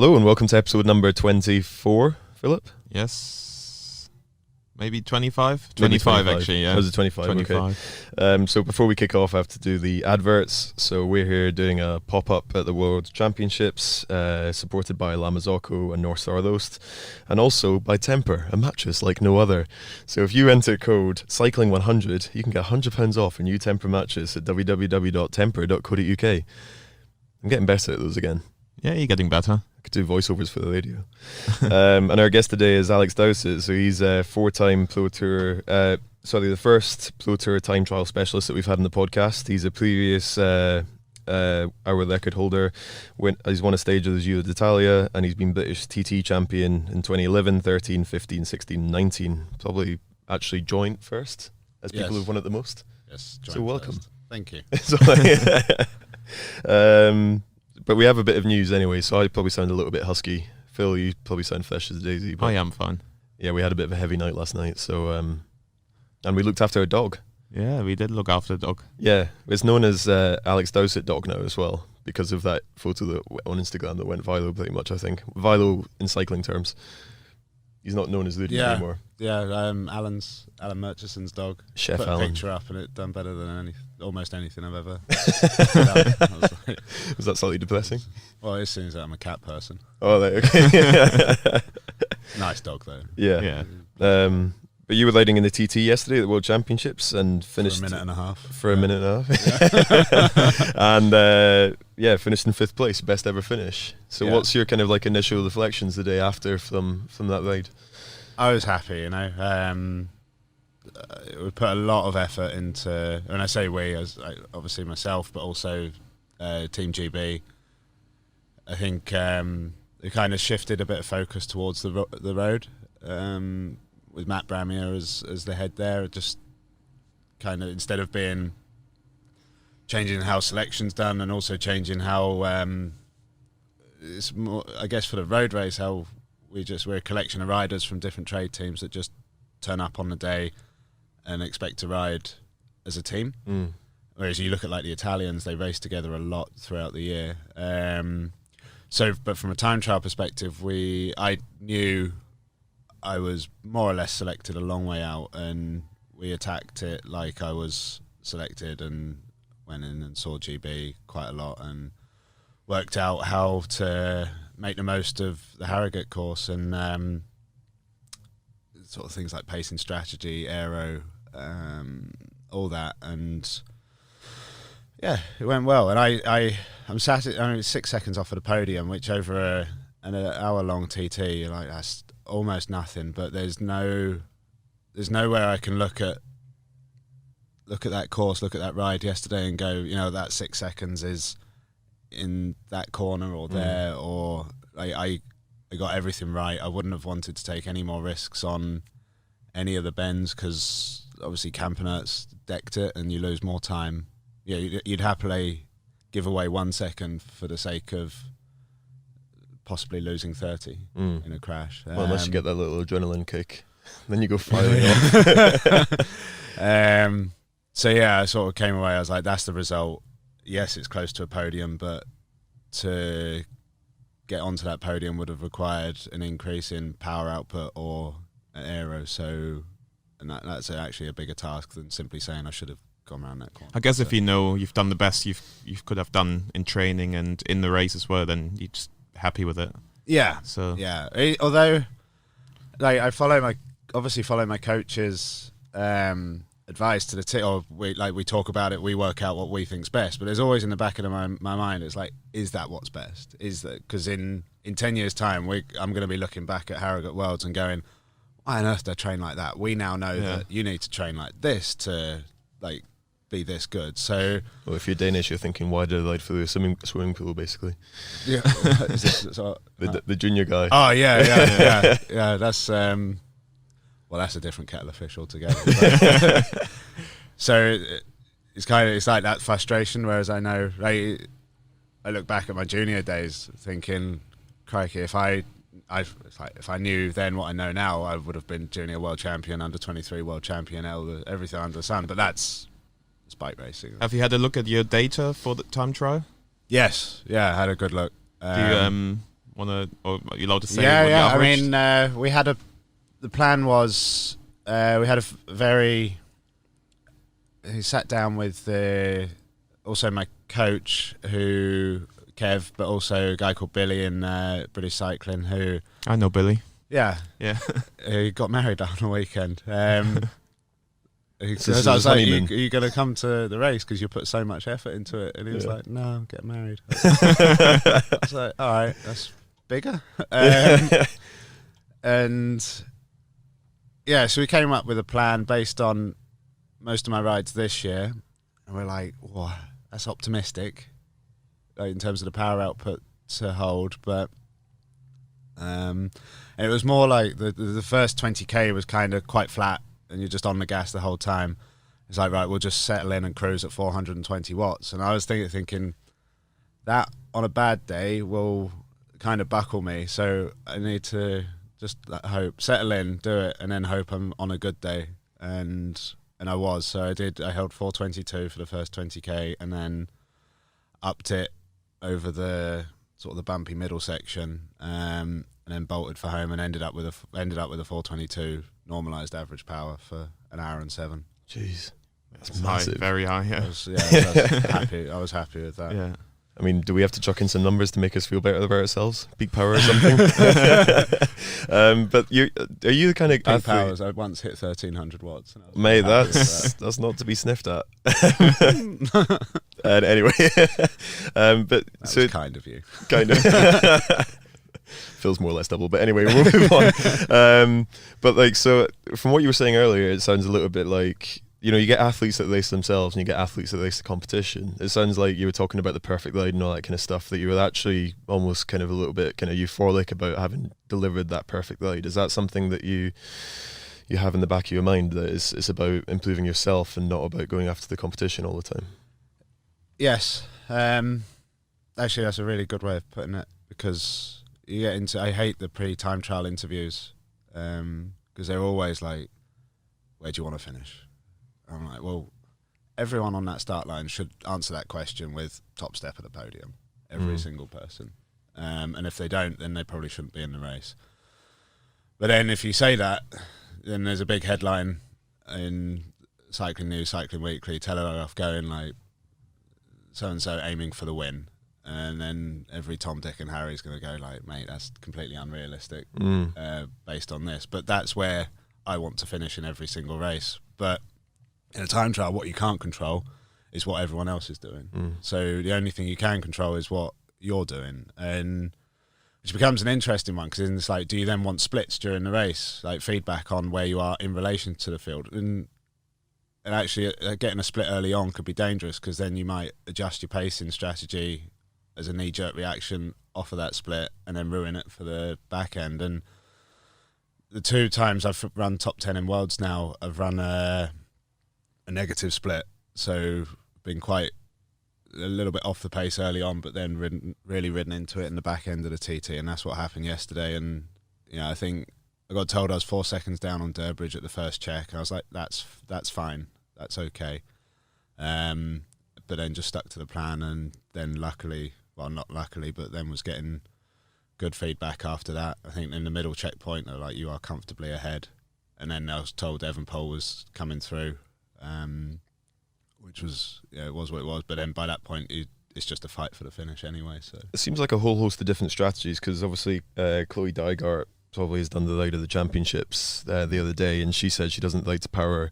Hello and welcome to episode number 24, Philip. Yes. Maybe 25? 25 actually, yeah. Was it 25? 25. Okay. So before we kick off, I have to do the adverts. So we're here doing a pop-up at the World Championships, supported by La Mazzocco and North Star Loast, and also by Temper, a mattress like no other. So if you enter code cycling100, you can get £100 off a new Temper mattress at www.temper.co.uk. I'm getting better at those again. Yeah, you're getting better. I could do voiceovers for the radio. And our guest today is Alex Dowsett. So he's a four-time Pro Tour, the first Pro Tour time trial specialist that we've had in the podcast. He's a previous hour record holder. He's won a stage of the Giro d'Italia, and he's been British TT champion in 2011, 13, 15, 16, 19. Probably actually joint first, as people who've won it the most. Yes, so welcome. First. Thank you. But we have a bit of news anyway, so I probably sound a little bit husky. Phil, you probably sound fresh as a daisy. But I am fine. Yeah, we had a bit of a heavy night last night, so and we looked after a dog. Yeah, we did look after the dog. Yeah, it's known as Alex Dowsett dog now as well, because of that photo that on Instagram that went viral pretty much, I think. Viral in cycling terms. He's not known as Ludi anymore. Yeah, Alan Murchison's dog. Chef put Alan. A picture up and it done better than almost anything I've ever Was that slightly depressing? Well, it seems that I'm a cat person. Oh, okay. Nice dog though. Yeah. But you were riding in the TT yesterday at the World Championships and finished for a minute and a half. And finished in 5th place, best ever finish. So what's your kind of like initial reflections the day after from that ride? I was happy, we put a lot of effort into, and I say we as obviously myself, but also Team GB. I think it kind of shifted a bit of focus towards the road. With Matt Bramier as the head there, just kind of instead of changing how selection's done and also changing how it's more, I guess for the road race, how we're a collection of riders from different trade teams that just turn up on the day and expect to ride as a team. Whereas you look at like the Italians, they race together a lot throughout the year. But from a time trial perspective, I knew I was more or less selected a long way out, and we attacked it like I was selected and went in and saw GB quite a lot and worked out how to make the most of the Harrogate course and sort of things like pacing strategy, aero, all that, and yeah, it went well. And I'm sat at 6 seconds off of the podium, which over an hour-long TT, like that's almost nothing. But there's nowhere I can look at that course, look at that ride yesterday, and go, that 6 seconds is in that corner or there, or I got everything right. I wouldn't have wanted to take any more risks on any of the bends because obviously Campinert's decked it, and you lose more time. Yeah, you'd happily give away 1 second for the sake of possibly losing 30 in a crash. Well, unless you get that little adrenaline kick, then you go firing off. So yeah, I sort of came away. I was like, "That's the result. Yes, it's close to a podium, but to get onto that podium would have required an increase in power output or an aero. So, and that's actually a bigger task than simply saying I should have gone around that corner. I guess if you know you've done the best you could have done in training and in the race as well, then you're just happy with it. Yeah. So yeah, although I follow my coach's advice to the team, or we talk about it, we work out what we think's best, but there's always in the back of my mind, it's like, is that what's best? Is that because in 10 years time I'm going to be looking back at Harrogate Worlds and going, why on earth do I train like that? We now know that you need to train like this to like be this good. So well, if you're Danish, you're thinking, why did I ride for the swimming pool, basically? Yeah. The junior guy. Oh yeah. That's well, that's a different kettle of fish altogether. So it's like that frustration. Whereas I know, I look back at my junior days thinking, crikey, if I knew then what I know now, I would have been junior world champion, under 23 world champion, everything under the sun. But that's bike racing. have you had a look at your data for the time trial? Yes, yeah, I had a good look. Or are you allowed to say? Yeah, what you yeah. I averaged? mean, the plan was we had a very. He sat down with also my coach, Kev, but also a guy called Billy in British Cycling, who I know Billy. Yeah, Yeah. he got married on the weekend. I This was is like, honeymoon. are you going to come to the race because you put so much effort into it? And he was Yeah. like, no, I'm getting married. I was like, all right, that's bigger. And yeah, so we came up with a plan based on most of my rides this year. And we're like, wow, that's optimistic, like, in terms of the power output to hold. But it was more like the first 20k was kind of quite flat, and you're just on the gas the whole time. It's like, right, we'll just settle in and cruise at 420 watts. And I was thinking that on a bad day will kind of buckle me. So I need to just hope, settle in, do it, and then hope I'm on a good day. And I was. So I held 422 for the first 20k, and then upped it over the sort of the bumpy middle section, and then bolted for home and ended up with a 422 normalized average power for an hour and 7. Jeez, that's It's high, massive. very high. Yeah. I was happy. I was happy with that. Yeah. I mean, do we have to chuck in some numbers to make us feel better about ourselves? Peak power or something? But are you the kind of Peak athlete? powers, I once hit 1300 watts. And I was Mate, very happy with that's not to be sniffed at. And anyway, but that so was kind of you. kind of feels more or less double. But anyway, we'll move on. But like, so from what you were saying earlier, it sounds a little bit like, you know, you get athletes that race themselves and you get athletes that race the competition. It sounds like you were talking about the perfect ride and all that kind of stuff, that you were actually almost kind of a little bit kind of euphoric about having delivered that perfect ride. Is that something that you have in the back of your mind, that it's about improving yourself and not about going after the competition all the time? Yes. Actually, that's a really good way of putting it, because you get into, I hate the pre-time trial interviews, because they're always like, where do you want to finish? I'm like, well, everyone on that start line should answer that question with top step at the podium, every single person. And if they don't, then they probably shouldn't be in the race. But then if you say that, then there's a big headline in Cycling News, Cycling Weekly, Telegraph going like, so-and-so aiming for the win. And then every Tom, Dick and Harry's going to go like, mate, that's completely unrealistic based on this. But that's where I want to finish in every single race. But in a time trial, what you can't control is what everyone else is doing. So the only thing you can control is what you're doing. And which becomes an interesting one, because it's like, do you then want splits during the race, like feedback on where you are in relation to the field? And actually, getting a split early on could be dangerous, because then you might adjust your pacing strategy as a knee-jerk reaction off of that split and then ruin it for the back end. And the 2 times I've run top 10 in worlds now, I've run a negative split. So been quite a little bit off the pace early on, but then really ridden into it in the back end of the TT, and that's what happened yesterday. And you know, I think I got told I was 4 seconds down on Durbridge at the first check, and I was like, that's fine, that's okay. But then just stuck to the plan, and then luckily, well, not luckily, but then was getting good feedback after that. I think in the middle checkpoint, they're like, you are comfortably ahead. And then I was told Evan Pole was coming through, which was, yeah, it was what it was. But then by that point, it's just a fight for the finish anyway. So It seems like a whole host of different strategies, because obviously Chloe Dygart probably has done the ride of the championships the other day, and she said she doesn't like to power.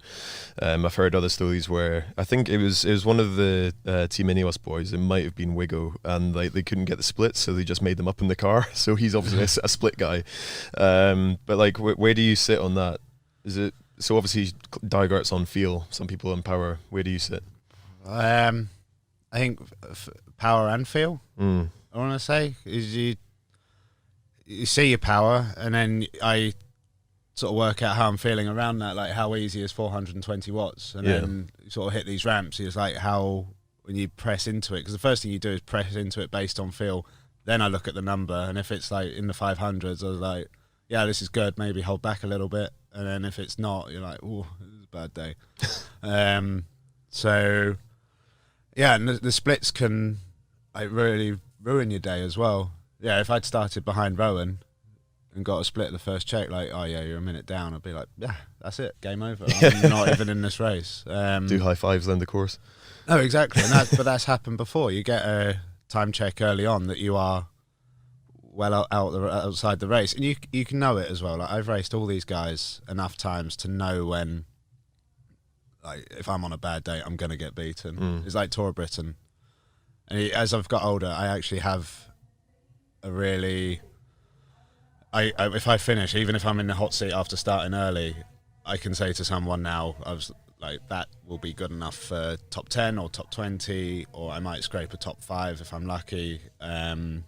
I've heard other stories where I think it was one of the Team Ineos boys, it might have been Wigo, and like they couldn't get the splits, so they just made them up in the car. So he's obviously a split guy. But like, where do you sit on that? Is it so? Obviously, Dygart's on feel. Some people on power. Where do you sit? I think power and feel. I want to say is you see your power, and then I sort of work out how I'm feeling around that, like how easy is 420 watts, and then you sort of hit these ramps. It's like how when you press into it, because the first thing you do is press into it based on feel. Then I look at the number, and if it's like in the 500s, I was like, yeah, this is good. Maybe hold back a little bit, and then if it's not, you're like, oh, this is a bad day. So yeah, and the splits can like really ruin your day as well. if I'd started behind Rowan and got a split at the first check, like, oh yeah, you're a minute down, I'd be like, yeah, that's it, game over. I'm not even in this race. Do high fives then the course. No, exactly. And but that's happened before. You get a time check early on that you are well outside the race, and you can know it as well. Like, I've raced all these guys enough times to know when, like, if I'm on a bad day, I'm going to get beaten. It's like Tour of Britain. And as I've got older, I actually have a really... if I finish, even if I'm in the hot seat after starting early, I can say to someone now, I was like, that will be good enough for top 10 or top 20, or I might scrape a top 5 if I'm lucky. And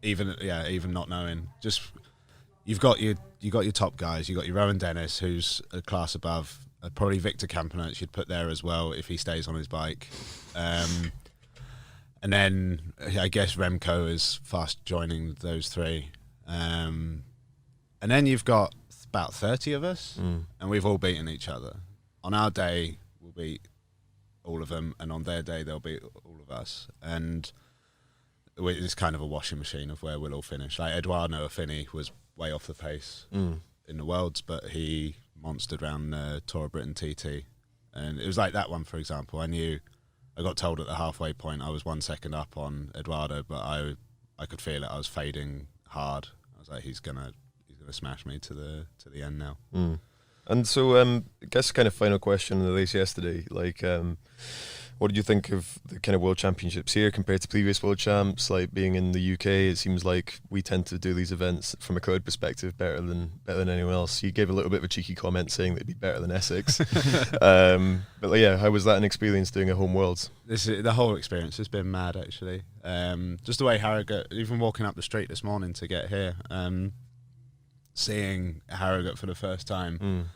even not knowing, just you've got your top guys. You've got your Rowan Dennis, who's a class above. Probably Victor Campanat you'd put there as well if he stays on his bike. And then I guess Remco is fast joining those three. And then you've got about 30 of us, and we've all beaten each other. On our day, we'll beat all of them, and on their day, they'll beat all of us. And it's kind of a washing machine of where we'll all finish. Like Eduardo Affini was way off the pace in the Worlds, but he monstered around the Tour of Britain TT. And it was like that one, for example. I got told at the halfway point I was 1 second up on Eduardo, but I could feel it. I was fading hard. I was like, he's gonna smash me to the end now. And so, I guess kind of final question in the race yesterday. Like, what did you think of the kind of World Championships here compared to previous World Champs? Like, being in the UK, it seems like we tend to do these events from a crowd perspective better than anyone else. You gave a little bit of a cheeky comment saying they'd be better than Essex. But like, yeah, how was that an experience doing a home Worlds? The whole experience has been mad, actually. Just the way Harrogate, even walking up the street this morning to get here, seeing Harrogate for the first time,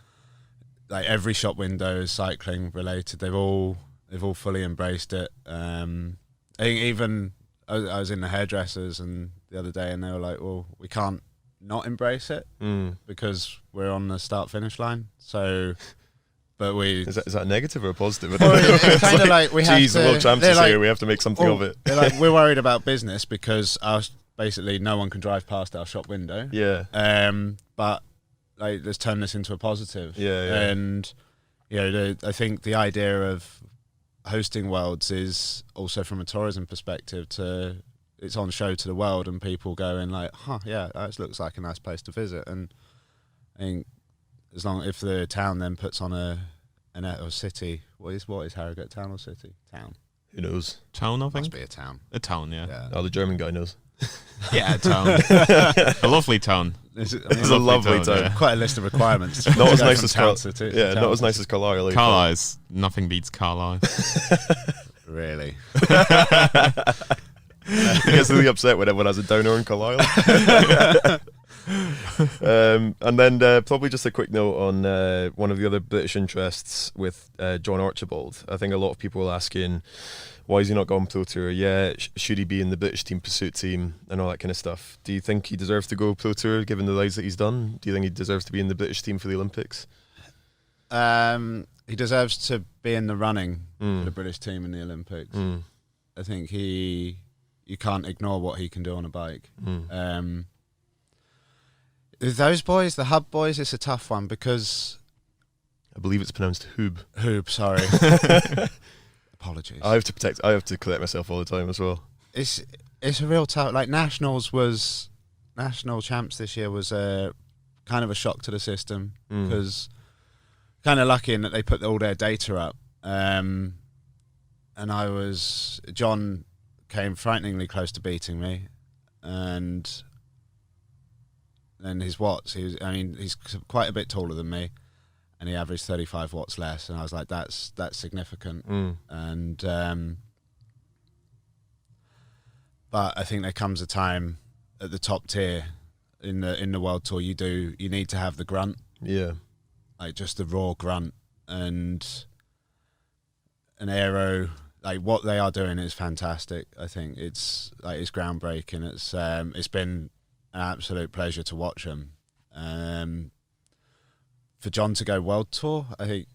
like every shop window is cycling related. They've all fully embraced it. I think even I was in the hairdressers and the other day, and they were like, "Well, we can't not embrace it because we're on the start-finish line." So, but is that a negative or a positive? Well, it's kind of like we have to. The World Champs is here. We have to make something of it. They're like, we're worried about business because basically no one can drive past our shop window. Yeah. But like, let's turn this into a positive. Yeah. And I think the idea of hosting Worlds is also from a tourism perspective it's on show to the world, and people going like, yeah, that looks like a nice place to visit. And I think if the town then puts on a city, what is Harrogate, town or city? Town. Who knows? Town, I think. Must be a town. A town, yeah. Oh, the German guy knows. Yeah, a town. A lovely town. It's a lovely town. Yeah. Quite a list of requirements. Not as nice as Carlisle. not as nice as Carlisle. Carlisle, nothing beats Carlisle. Really? He gets really upset when everyone has a downer on Carlisle. And then probably just a quick note on one of the other British interests with John Archibald. I think a lot of people are asking, why is he not going Pro Tour? Yeah, should he be in the British team pursuit team and all that kind of stuff? Do you think he deserves to go Pro Tour given the rides that he's done? Do you think he deserves to be in the British team for the Olympics? He deserves to be in the running for the British team in the Olympics. I think you can't ignore what he can do on a bike. Those boys, the Hub boys, it's a tough one because I believe it's pronounced Hoob. Hoob, sorry. Apologies. I have to correct myself all the time as well. It's a real tough. Like national champs this year was kind of a shock to the system because kind of lucky in that they put all their data up. And John came frighteningly close to beating me, and then his watts. He's quite a bit taller than me, and he averaged 35 watts less. And I was like, that's significant. And but I think there comes a time at the top tier in the World Tour you need to have the grunt. Yeah, like just the raw grunt, and an aero. Like what they are doing is fantastic. I think it's groundbreaking. It's been an absolute pleasure to watch them. For John to go World Tour, I think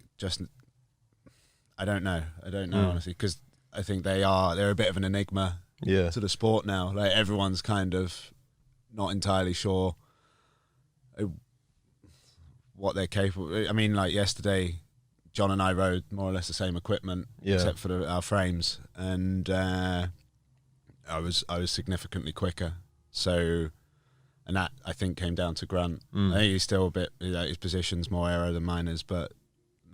I don't know honestly, because I think they're a bit of an enigma to the sport now. Like everyone's kind of not entirely sure what they're capable. I mean, like yesterday, John and I rode more or less the same equipment, except for our frames, and I was significantly quicker. So, and that I think came down to grunt. I think he's still a bit, his position's more aero than mine is, but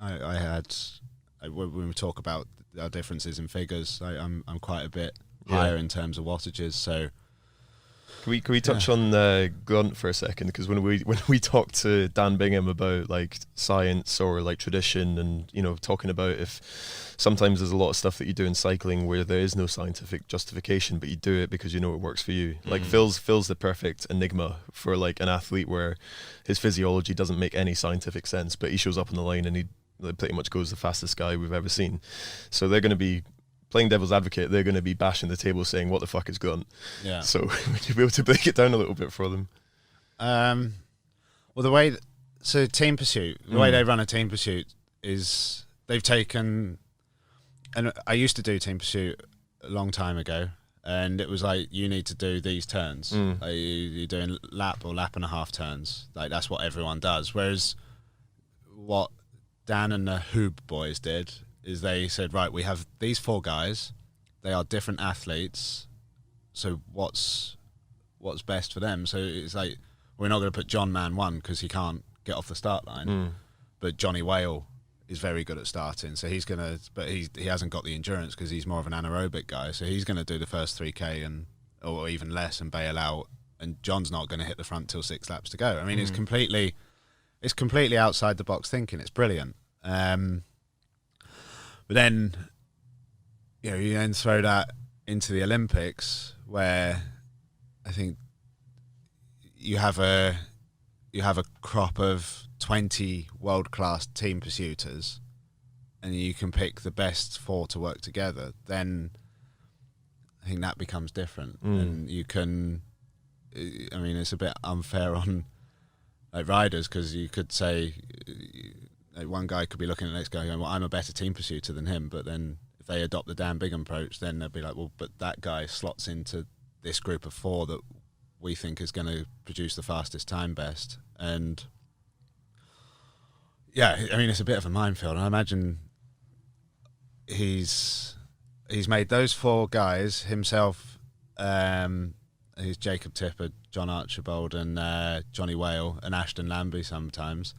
when we talk about our differences in figures, I'm quite a bit higher in terms of wattages. So can we touch on grunt for a second? Because when we talked to Dan Bingham about like science or like tradition, and talking about if sometimes there's a lot of stuff that you do in cycling where there is no scientific justification, but you do it because it works for you. Like Phil's the perfect enigma for like an athlete where his physiology doesn't make any scientific sense, but he shows up on the line and he pretty much goes the fastest guy we've ever seen. So they're going to be playing devil's advocate. They're going to be bashing the table saying, what the fuck is grunt? Yeah. So would you be able to break it down a little bit for them? Well, Team Pursuit, the way they run a Team Pursuit is they've taken, and I used to do Team Pursuit a long time ago, and it was like, you need to do these turns. Like you're doing lap or lap and a half turns. Like that's what everyone does. Whereas what Dan and the Hoob boys did is they said, right, we have these 4 guys. They are different athletes. So what's best for them? So it's like, we're not going to put John man 1 because he can't get off the start line. But Johnny Whale is very good at starting. So he's going to, but he hasn't got the endurance because he's more of an anaerobic guy. So he's going to do the first 3K or even less and bail out. And John's not going to hit the front till 6 laps to go. I mean, it's completely outside the box thinking. It's brilliant. But then, you then throw that into the Olympics, where I think you have a crop of 20 world-class team pursuiters, and you can pick the best 4 to work together. Then I think that becomes different, and you can. I mean, it's a bit unfair on like riders, because you could say. Like one guy could be looking at the next guy going, well, I'm a better team pursuiter than him. But then if they adopt the Dan Bingham approach, then they'll be like, well, but that guy slots into this group of 4 that we think is going to produce the fastest time best. And yeah, I mean, it's a bit of a minefield. And I imagine he's made those 4 guys himself, he's Jacob Tipper, John Archibald and Johnny Whale and Ashton Lambie sometimes.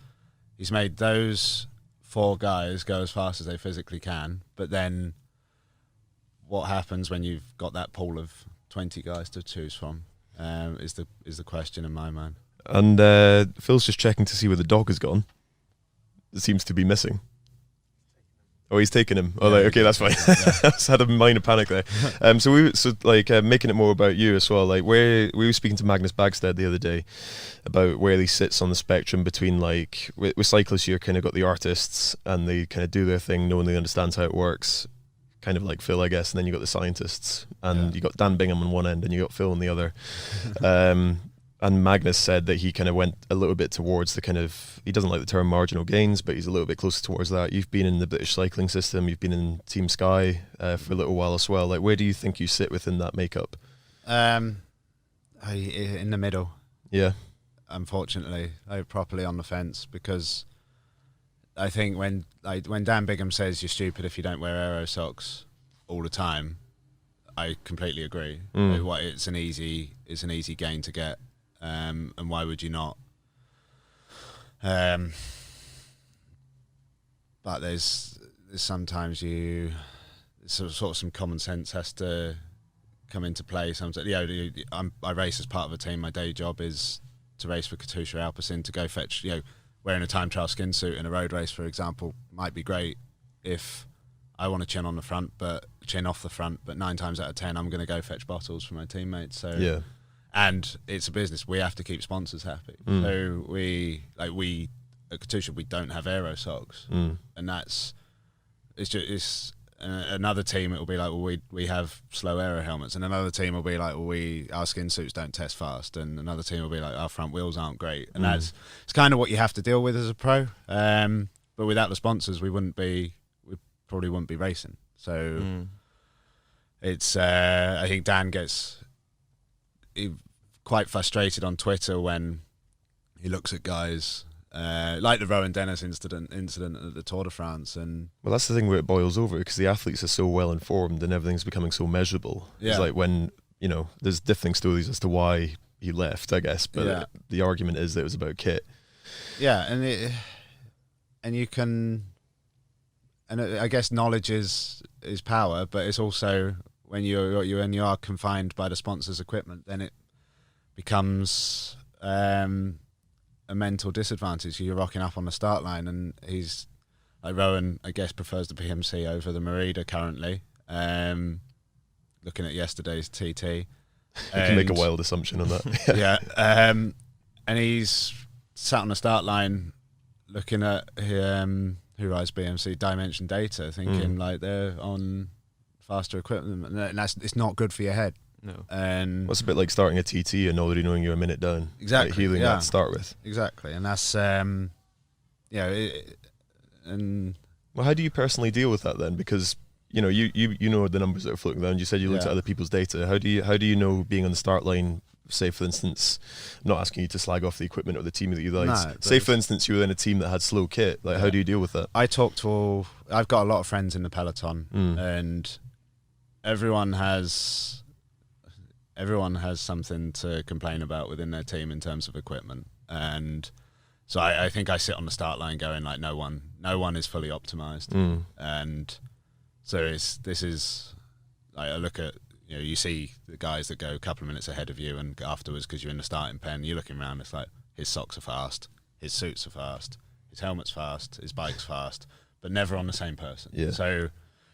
He's made those 4 guys go as fast as they physically can, but then what happens when you've got that pool of 20 guys to choose from is the question in my mind. And Phil's just checking to see where the dog has gone. It seems to be missing. Oh, he's taken him. Oh, okay, that's fine. I just had a minor panic there. Making it more about you as well. Like, where we were speaking to Magnus Bagstead the other day about where he sits on the spectrum between, like, with cyclists, you're kind of got the artists and they kind of do their thing, no one really understands how it works, kind of like Phil, I guess. And then you got the scientists, and you got Dan Bingham on one end, and you got Phil on the other. And Magnus said that he kind of went a little bit towards the kind of, he doesn't like the term marginal gains, but he's a little bit closer towards that. You've been in the British cycling system, you've been in Team Sky for a little while as well. Like, where do you think you sit within that makeup? In the middle. Yeah. Unfortunately, properly on the fence, because I think when Dan Bingham says you're stupid if you don't wear aero socks all the time, I completely agree. It's an easy gain to get. And why would you not? But there's sometimes sort of some common sense has to come into play. Sometimes, I race as part of a team. My day job is to race for Katusha Alpecin, to go fetch. Wearing a time trial skin suit in a road race, for example, might be great if I want to chin off the front. But 9 times out of 10, I'm going to go fetch bottles for my teammates. So yeah. And it's a business. We have to keep sponsors happy. So we at Katusha, we don't have aero socks, and it's another team. It will be like, well, we have slow aero helmets, and another team will be like, well, our skin suits don't test fast, and another team will be like, our front wheels aren't great, and it's kind of what you have to deal with as a pro. But without the sponsors, we probably wouldn't be racing. So it's I think Dan gets quite frustrated on Twitter when he looks at guys like the Rowan Dennis incident at the Tour de France, and well, that's the thing where it boils over, because the athletes are so well informed and everything's becoming so measurable. Yeah. It's like when, you know, there's differing stories as to why he left, I guess, but the argument is that it was about kit. Yeah, and you can, and I guess knowledge is power, but it's also when you are confined by the sponsor's equipment, then it becomes a mental disadvantage. You're rocking up on the start line, and he's like, Rowan, I guess, prefers the PMC over the Merida currently. Looking at yesterday's TT, You can make a wild assumption on that. yeah, and he's sat on the start line looking at who rides BMC Dimension data, thinking like they're on faster equipment, and it's not good for your head. No. And Well, it's a bit like starting a TT and already knowing you're a minute down. Exactly, Like healing yeah. that to start with. exactly, and that's and Well, how do you personally deal with that then? Because you know you know the numbers that are floating around. You said you looked Yeah. at other people's data. How do you know being on the start line? Say for instance, I'm not asking you to slag off the equipment or the team that you like. No, but say for instance you were in a team that had slow kit. Like how do you deal with that? I talk to I've got a lot of friends in the peloton, and everyone has something to complain about within their team in terms of equipment, and so I think I sit on the start line going like no one is fully optimized, and so this is like, I look at, you know, you see the guys that go a couple of minutes ahead of you, and afterwards, because you're in the starting pen, you're looking around, it's like his socks are fast, his suits are fast, his helmet's fast, his bike's fast, but never on the same person. Yeah. So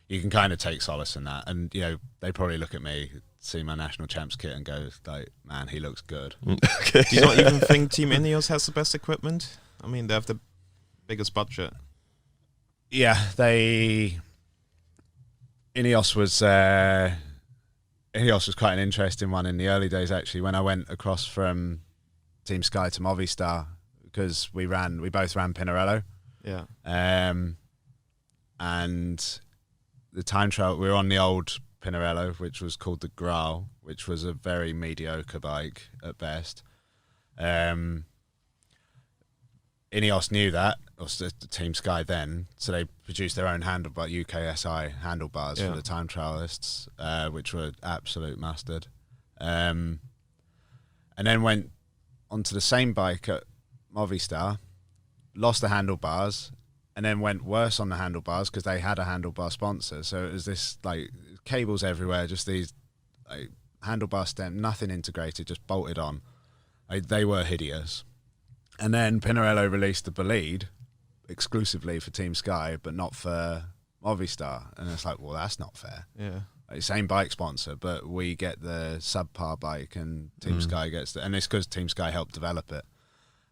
you can kind of take solace in that, and you know, they probably look at me, see my national champs kit, and go like, man, he looks good. Okay. Do you not even think Team Ineos has the best equipment? I mean, they have the biggest budget. Yeah, Ineos was quite an interesting one in the early days, actually, when I went across from Team Sky to Movistar, because we both ran Pinarello, Yeah. and the time trial, we were on the old Pinarello, which was called the Graal, which was a very mediocre bike at best. Ineos knew that, or Team Sky then, so they produced their own UKSI handlebars for the time trialists, which were absolute mustard. And then went onto the same bike at Movistar, lost the handlebars, and then went worse on the handlebars because they had a handlebar sponsor. So it was this like cables everywhere, just these like handlebar stem, nothing integrated, just bolted on. They were hideous. And then Pinarello released the Bolide exclusively for Team Sky, but not for Movistar. And it's like, well, that's not fair. Yeah. Like, same bike sponsor, but we get the subpar bike, and Team Sky gets and it's because Team Sky helped develop it.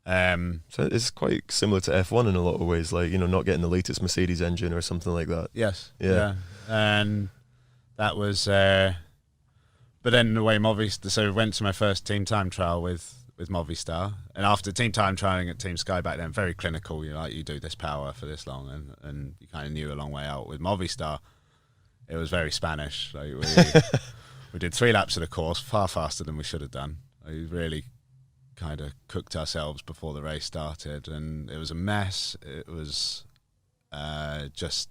So it's quite similar to F1 in a lot of ways, like, you know, not getting the latest Mercedes engine or something like that. Yes. Yeah. And that was, but then the way Movistar, so I went to my first team time trial with Movistar, and after team time trialing at Team Sky back then, very clinical, you know, like, you do this power for this long, and you kind of knew a long way out. With Movistar, it was very Spanish. Like we did 3 laps of the course, far faster than we should have done. We really kind of cooked ourselves before the race started, and it was a mess. It was just,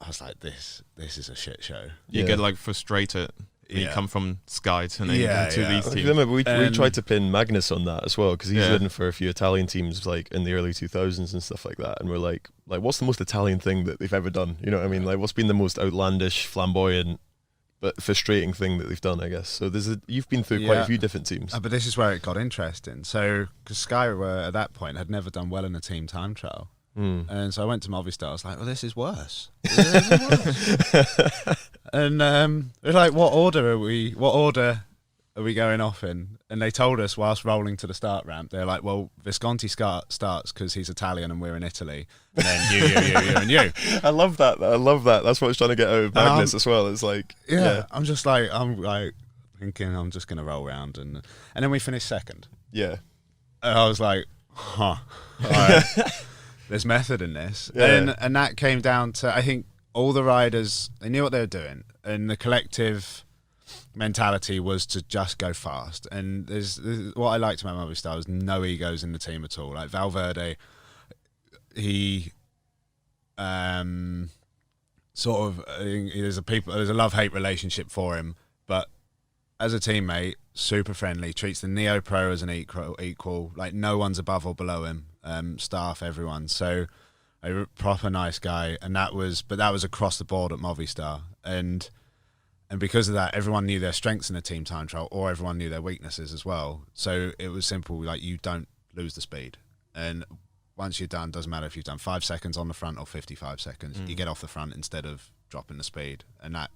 I was like, this is a shit show. You get like frustrated when you come from Sky to these I teams. remember we tried to pin Magnus on that as well, because he's Yeah. ridden for a few Italian teams like in the early 2000s and stuff like that, and we're like what's the most Italian thing that they've ever done? You know what I mean? Like, what's been the most outlandish, flamboyant but frustrating thing that they've done, I guess. So you've been through quite a few different teams. But this is where it got interesting. So, because Sky were at that point had never done well in a team time trial, and so I went to Movistar. I was like, "Well, this is worse." This is worse. And they're like, "What order are we going off in?" And they told us whilst rolling to the start ramp, they're like, "Well, Visconti starts because he's Italian and we're in Italy, and then you, and you." I love that. That's what I was trying to get out of Magnus as well. It's like, I'm just like, I'm like thinking I'm just going to roll around, and then we finished second. yeah. And I was like, huh, all right. There's method in this. Yeah. And that came down to, I think all the riders, they knew what they were doing, and the collective mentality was to just go fast. And there's what I liked about Movistar was no egos in the team at all. Like Valverde, he sort of, there's a love-hate relationship for him, but as a teammate, super friendly, treats the Neo Pro as an equal. Like no one's above or below him, staff, everyone. So a proper nice guy, and that was across the board at Movistar, and because of that, everyone knew their strengths in a team time trial, or everyone knew their weaknesses as well. So it was simple, like you don't lose the speed, and once you're done, doesn't matter if you've done 5 seconds on the front or 55 seconds, you get off the front instead of dropping the speed, and I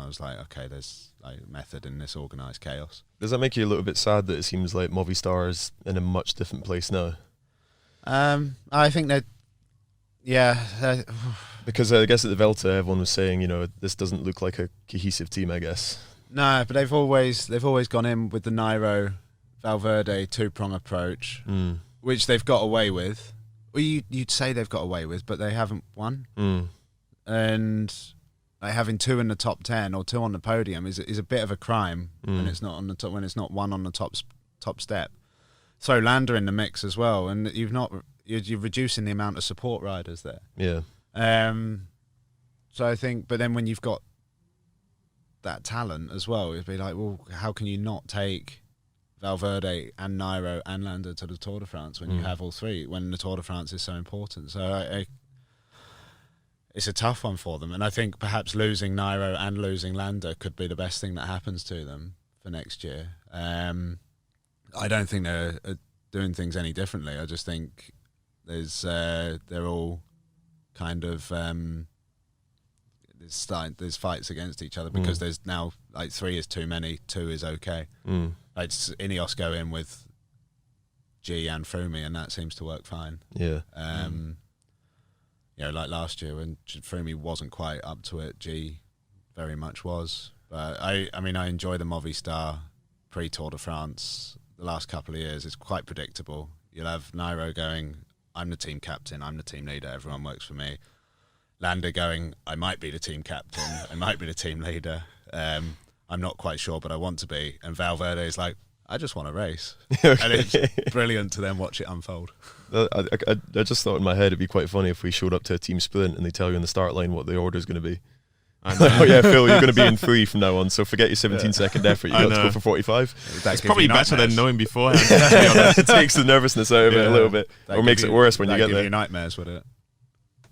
was like, okay, there's like method in this organised chaos. Does that make you a little bit sad that it seems like Movistar is in a much different place now? I think that, yeah. Because I guess at the Vuelta, everyone was saying, this doesn't look like a cohesive team, I guess. No, but they've always gone in with the Nairo Valverde 2-prong approach, which they've got away with. Well, you'd say they've got away with, but they haven't won. And like having 2 in the top 10 or 2 on the podium is a bit of a crime when it's not on the top, when it's not 1 on the top step. Throw Landa in the mix as well, and you're reducing the amount of support riders there. Yeah. So I think, but then when you've got that talent as well, it'd be like, well, how can you not take Valverde and Nairo and Landa to the Tour de France when you have all 3, when the Tour de France is so important? So it's a tough one for them, and I think perhaps losing Nairo and losing Landa could be the best thing that happens to them for next year. I don't think they're doing things any differently. I just think they're all kind of there's fights against each other because there's now like 3 is too many, 2 is okay. Like Ineos go in with G and Froome, and that seems to work fine. Yeah. Like last year when Froome wasn't quite up to it, G very much was. But I mean, I enjoy the Movistar pre-Tour de France. The last couple of years, it's quite predictable. You'll have Nairo going, I'm the team captain, I'm the team leader, everyone works for me. Landa going, I might be the team captain, I might be the team leader, I'm not quite sure, but I want to be. And Valverde is like, I just want to race. Okay. And it's brilliant to then watch it unfold. I just thought in my head it'd be quite funny if we showed up to a team sprint and they tell you on the start line what the order is going to be. Oh yeah, Phil, you're going to be in 3 from now on, so forget your 17-second effort. You got to go for 45. It's probably better than knowing beforehand. It takes the nervousness out of it a little bit, or makes it worse when you get there. Give you nightmares with it.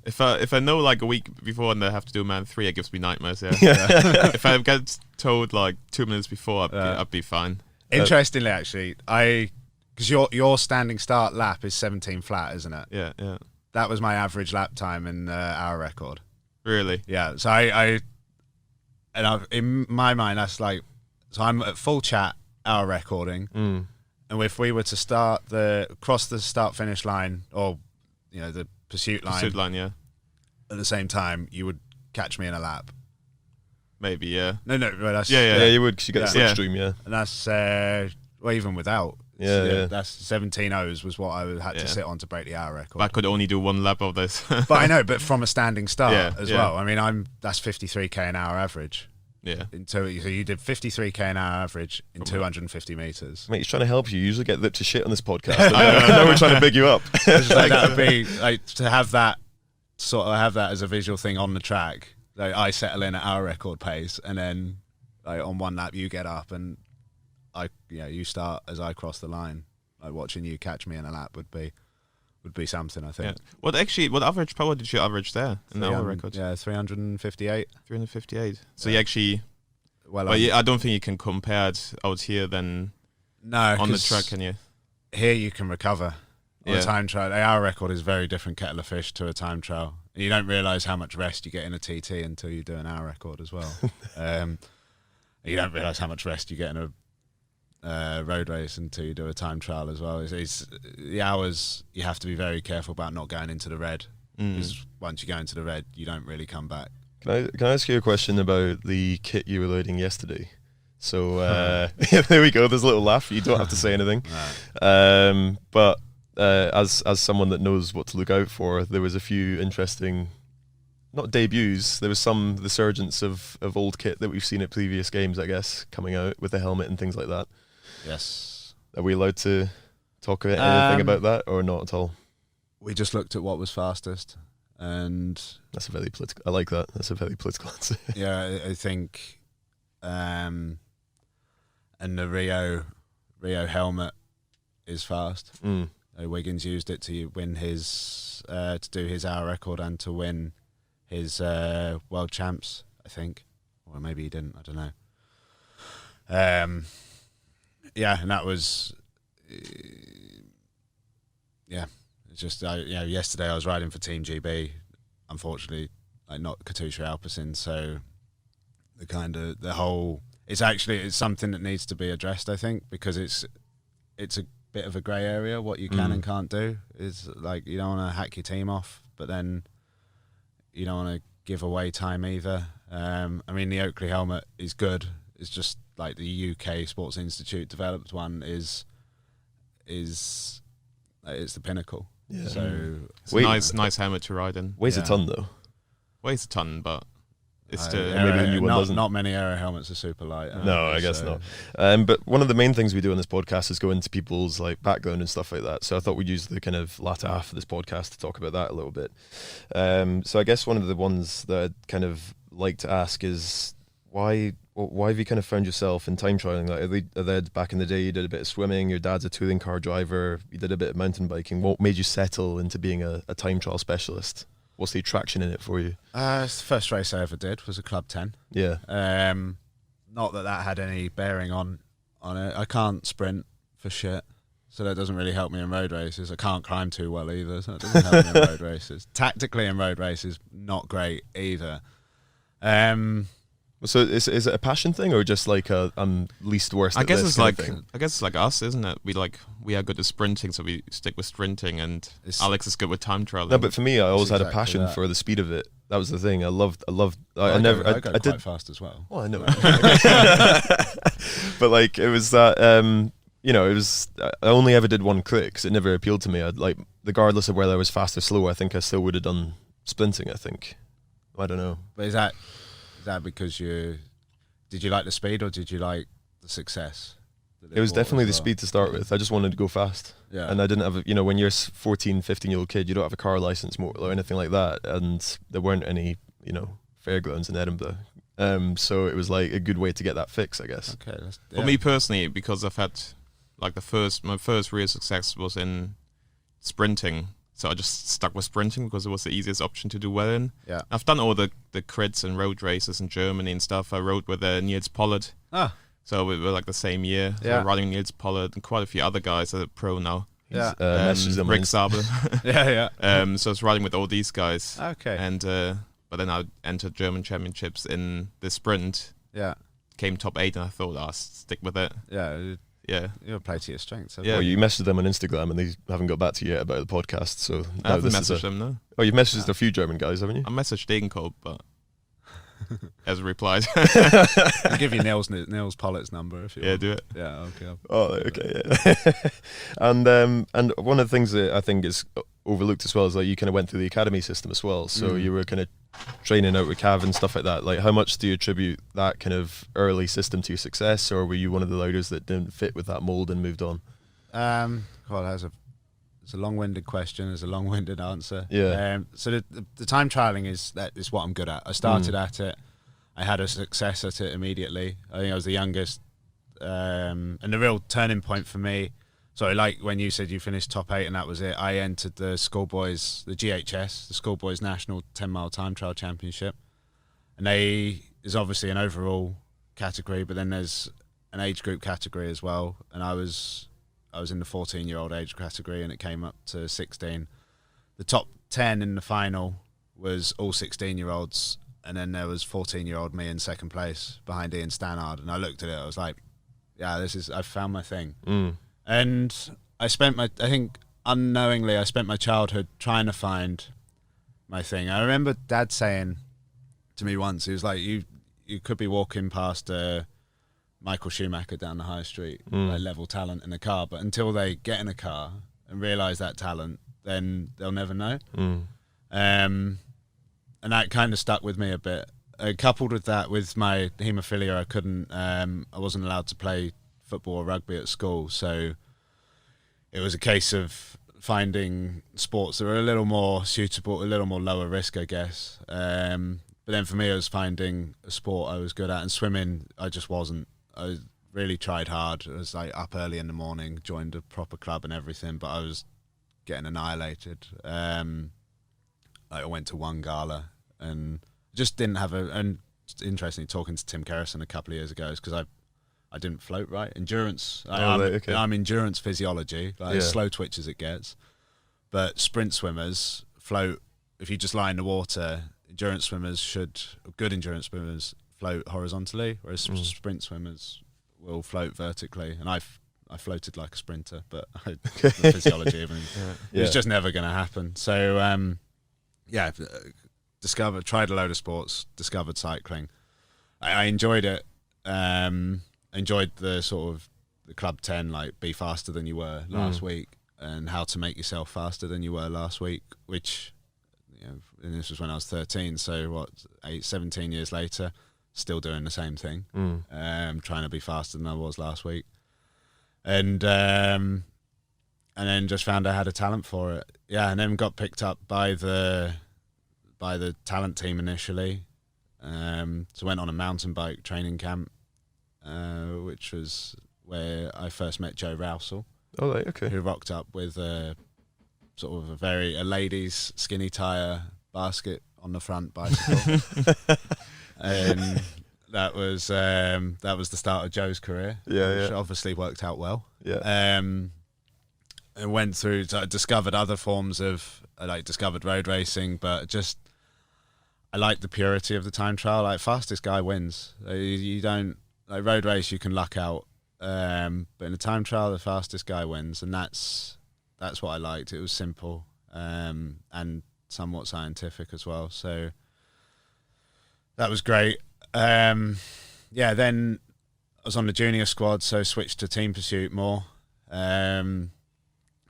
If I know like a week before and I have to do man 3, it gives me nightmares. Yeah. If I get told like 2 minutes before, I'd be fine. Interestingly, actually, because your standing start lap is 17 flat, isn't it? Yeah. That was my average lap time in our record. Really? Yeah. So in my mind, that's like, so I'm at full chat, hour recording, and if we were to cross the start finish line, or the pursuit line, yeah, at the same time, you would catch me in a lap. Maybe, yeah. No, but that's yeah, you would, because you get the slipstream, yeah. And that's well, even without. Yeah. That's 17 O's was what I had to sit on to break the hour record. But I could only do 1 lap of this. But I know, but from a standing start as well. I mean, that's 53k an hour average. Yeah. So you did 53k an hour average in 250 meters. Mate, he's trying to help you. You usually get lipped to shit on this podcast. I know we're trying to big you up. That would be like to have that as a visual thing on the track. Like I settle in at our record pace, and then like on 1 lap you get up and you start as I cross the line. Like watching you catch me in a lap would be something, I think. Yeah. What average power did you average there in the hour record? Yeah, 358. 358. So you actually, I don't think you can compare it out here then. No, on the track, can you? Here you can recover. On a time trial, the hour record is a very different kettle of fish to a time trial. You don't realise how much rest you get in a TT until you do an hour record as well. You don't realise how much rest you get in a road race until you do a time trial as well. It's the hours, you have to be very careful about not going into the red, because once you go into the red, you don't really come back. Can I ask you a question about the kit you were loading yesterday? So there we go. There's a little laugh. You don't have to say anything. No. But as someone that knows what to look out for, there was a few interesting not debuts. There was some resurgence of old kit that we've seen at previous games, I guess, coming out with the helmet and things like that. Yes. Are we allowed to talk about anything about that, or not at all? We just looked at what was fastest, and that's a very political. I like that. That's a very political answer. Yeah, I think, and the Rio helmet is fast. Wiggins used it to win his to do his hour record and to win his world champs, I think, or maybe he didn't. I don't know. Yeah, and that was It's just yesterday I was riding for Team GB. Unfortunately, not Katusha Alpecin, so the whole it's something that needs to be addressed, I think, because it's a bit of a grey area what you can and can't do. Is like you don't want to hack your team off, but then you don't want to give away time either. I mean, the Oakley helmet is good. It's just like the UK Sports Institute developed one is it's the pinnacle. Yeah. So it's a nice helmet to ride in. Weighs a ton though. Weighs a ton, but it's not many aero helmets are super light. No, I guess not. But one of the main things we do on this podcast is go into people's like background and stuff like that. So I thought we'd use the kind of latter half of this podcast to talk about that a little bit. So I guess one of the ones that I'd kind of like to ask is why have you kind of found yourself in time trialing? Like, back in the day, you did a bit of swimming. Your dad's a touring car driver. You did a bit of mountain biking. What made you settle into being a time trial specialist? What's the attraction in it for you? It's the first race I ever did was a Club 10. Yeah. Not that had any bearing on it. I can't sprint for shit, so that doesn't really help me in road races. I can't climb too well either, so that doesn't help me in road races. Tactically in road races, not great either. So is it a passion thing or just like I'm least worst? I guess it's like us, isn't it? We are good at sprinting, so we stick with sprinting, and Alex is good with time trialing. No, but for me, I always had a passion for the speed of it. That was the thing. I did quite fast as well. Well, I know, but like it was that. It was. I only ever did one crit because it never appealed to me. I'd like, regardless of whether I was fast or slow, I think I still would have done sprinting. I think. I don't know. But is that because did you like the speed or did you like the success? It was definitely the speed to start with. I just wanted to go fast. Yeah. And I didn't have, when you're a 14, 15-year-old kid, you don't have a car license or anything like that. And there weren't any, fairgrounds in Edinburgh. So it was like a good way to get that fix, I guess. Okay. For me personally, because I've had like my first real success was in sprinting. So I just stuck with sprinting because it was the easiest option to do well in. Yeah. I've done all the crits and road races in Germany and stuff. I rode with Niels Pollard. Ah. So we were like the same year. So yeah. Riding Niels Pollard and quite a few other guys that are pro now. Yeah. Rick Sabel. Yeah. So I was riding with all these guys. Okay. And but then I entered German championships in the sprint. Yeah. Came top 8 and I thought I'll stick with it. Yeah. Yeah, you'll play to your strengths. Yeah, well, you messaged them on Instagram and they haven't got back to you yet about the podcast. So I haven't messaged them, no. Oh, you've messaged a few German guys, haven't you? I messaged Degenkolb, but hasn't replied. I'll give you Niels Pollard's number if you want. Do it. Yeah, okay. Oh, okay, yeah. And one of the things that I think is overlooked as well is like you kind of went through the academy system as well. So you were kind of training out with Cav and stuff like that. Like, how much do you attribute that kind of early system to your success, or were you one of the riders that didn't fit with that mold and moved on? Well, it's a long-winded question. It's a long-winded answer. Yeah. So the time trialing is what I'm good at. I started at it. I had a success at it immediately. I think I was the youngest. And the real turning point for me. So like when you said you finished top 8 and that was it, I entered the schoolboys, the GHS, the schoolboys national 10-mile time trial championship. And there's obviously an overall category, but then there's an age group category as well. And I was in the 14-year-old age category and it came up to 16. The top 10 in the final was all 16-year-olds. And then there was 14-year-old me in second place behind Ian Stannard. And I looked at it, I was like, yeah, I've found my thing. And I think unknowingly, I spent my childhood trying to find my thing. I remember Dad saying to me once, he was like, you could be walking past Michael Schumacher down the high street, like level talent in a car, but until they get in a car and realise that talent, then they'll never know. that kind of stuck with me a bit. Coupled with that, with my haemophilia, I wasn't allowed to play football or rugby at school, so it was a case of finding sports that were a little more suitable, a little more lower risk, I guess. But then for me, it was finding a sport I was good at, and swimming, I just wasn't. I really tried hard. I was like up early in the morning, joined a proper club and everything, but I was getting annihilated. I went to one gala and just didn't have and interestingly, talking to Tim Kerrison a couple of years ago, is because I didn't float right. Endurance. I'm endurance physiology, as slow twitch as it gets. But sprint swimmers float, if you just lie in the water, good endurance swimmers float horizontally, whereas sprint swimmers will float vertically. And I floated like a sprinter, but the physiology of it, it's just never going to happen. So, tried a load of sports, discovered cycling. I enjoyed it. Enjoyed the sort of the Club 10, like be faster than you were last week, and how to make yourself faster than you were last week, which, and this was when I was 13, so 17 years later, still doing the same thing, trying to be faster than I was last week. And then just found I had a talent for it. Yeah, and then got picked up by the talent team initially. So went on a mountain bike training camp, which was where I first met Joe Rousel. Oh, right, okay. Who rocked up with a ladies' skinny tire basket on the front bicycle. And that was the start of Joe's career, which obviously worked out well. Yeah. And went through, so I discovered other forms of, discovered road racing, but just, I like the purity of the time trial. Like, fastest guy wins. You don't, like, road race, you can luck out. But in a time trial, the fastest guy wins. And that's what I liked. It was simple, and somewhat scientific as well. So that was great. Then I was on the junior squad, so switched to team pursuit more.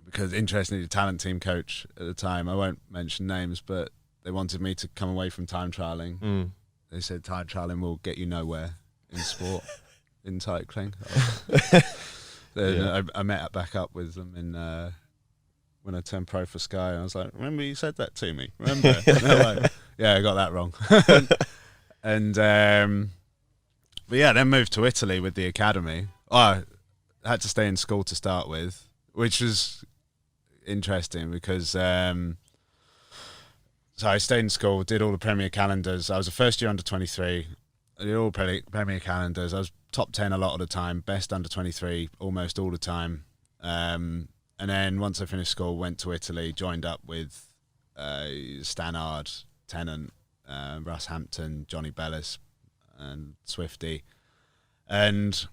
Because interestingly, the talent team coach at the time, I won't mention names, but they wanted me to come away from time trialing. They said time trialing will get you nowhere in sport, in cycling. I met back up with them when I turned pro for Sky. I was like, remember you said that to me? Remember? And they're like, yeah, I got that wrong. Then moved to Italy with the academy. I had to stay in school to start with, which was interesting because so I stayed in school, did all the Premier calendars. I was a first year under 23. I did all Premier calendars. I was top 10 a lot of the time, best under 23 almost all the time. And then once I finished school, went to Italy, joined up with Stannard, Tennant, Russ Hampton, Johnny Bellis, and Swifty. And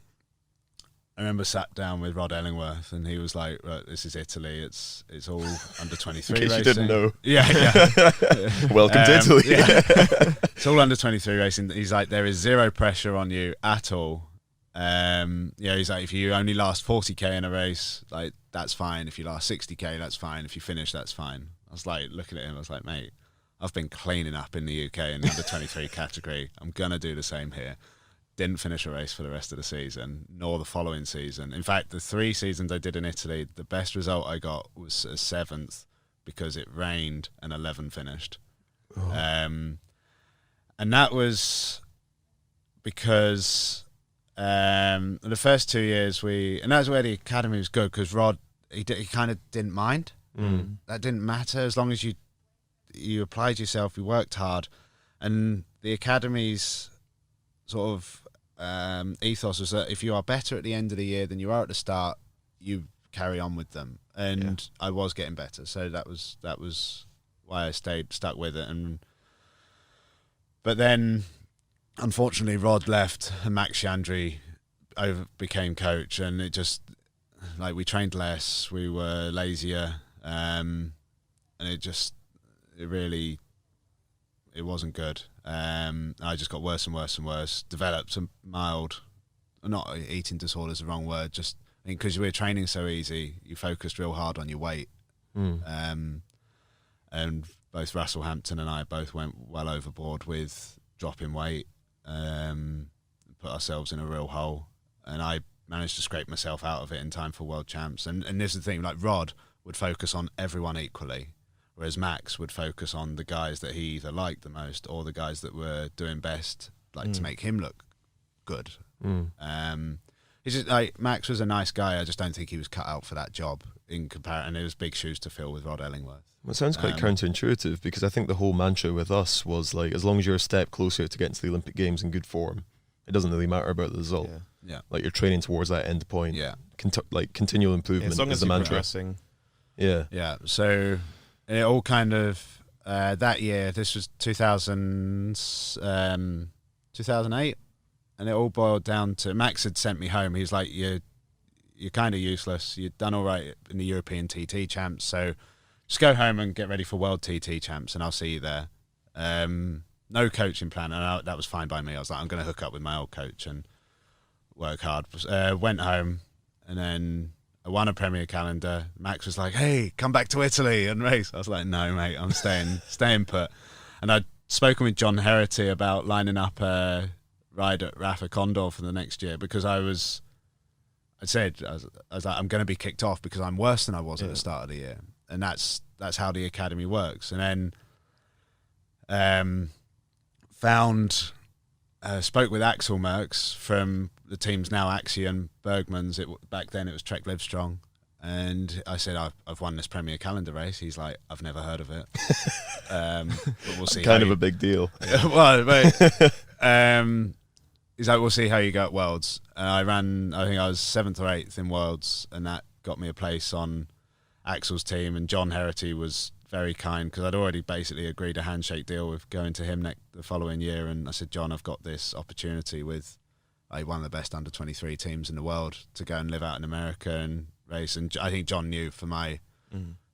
I remember sat down with Rod Ellingworth, and he was like, right, "This is Italy. It's all under 23 racing." You didn't know. Yeah. Welcome to Italy. It's all under 23 racing. He's like, there is zero pressure on you at all. He's like, if you only last 40k in a race, like, that's fine. If you last 60k, that's fine. If you finish, that's fine. I was like, looking at him, I was like, mate, I've been cleaning up in the UK in the under 23 category. I'm gonna do the same here. Didn't finish a race for the rest of the season, nor the following season. In fact, the 3 seasons I did in Italy, the best result I got was a 7th because it rained and 11 finished. Oh. And that was because the first 2 years and that's where the academy was good, because Rod, he kind of didn't mind. That didn't matter as long as you applied yourself, you worked hard. And the academy's sort of ethos was that if you are better at the end of the year than you are at the start, you carry on with them. And I was getting better, so that was why I stuck with it. But then, unfortunately, Rod left and Max Chandri became coach, and it just, like, we trained less, we were lazier, and it wasn't good. I just got worse and worse and worse. Developed some mild, not eating disorder is the wrong word, just because we were training so easy, you focused real hard on your weight. And and both Russell Hampton and I both went well overboard with dropping weight, put ourselves in a real hole, and I managed to scrape myself out of it in time for World Champs. And this is the thing, like Rod would focus on everyone equally, whereas Max would focus on the guys that he either liked the most or the guys that were doing best, like to make him look good. He's just, like, Max was a nice guy. I just don't think he was cut out for that job in comparison. It was big shoes to fill with Rod Ellingworth. Well, it sounds quite counterintuitive, because I think the whole mantra with us was like, as long as you're a step closer to getting to the Olympic Games in good form, it doesn't really matter about the result. Yeah. Like, you're training towards that end point. Yeah. Like continual improvement as long is as the you're mantra. progressing. Yeah. Yeah. So it all kind of that year. This was 2008, and it all boiled down to Max had sent me home. He was like, "You're kind of useless. You've done all right in the European TT champs, so just go home and get ready for World TT champs, and I'll see you there." No coaching plan, and that was fine by me. I was like, I'm going to hook up with my old coach and work hard. Went home, and then I won a Premier calendar. Max was like, "Hey, come back to Italy and race." I was like, "No, mate, I'm staying put." And I'd spoken with John Herity about lining up a ride at Rafa Condor for the next year, because I was like, I'm going to be kicked off because I'm worse than I was at the start of the year, and that's how the academy works. And then spoke with Axel Merckx from the teams now Axie and Bergman's. Back then it was Trek Livestrong, and I said, I've won this Premier calendar race. He's like, I've never heard of it, but we'll see. Kind of a big deal. Well, he's like, we'll see how you go at Worlds. And I think I was 7th or 8th in Worlds, and that got me a place on Axel's team. And John Herity was very kind, because I'd already basically agreed a handshake deal with going to him the following year. And I said, John, I've got this opportunity with one of the best under-23 teams in the world to go and live out in America and race. And I think John knew for my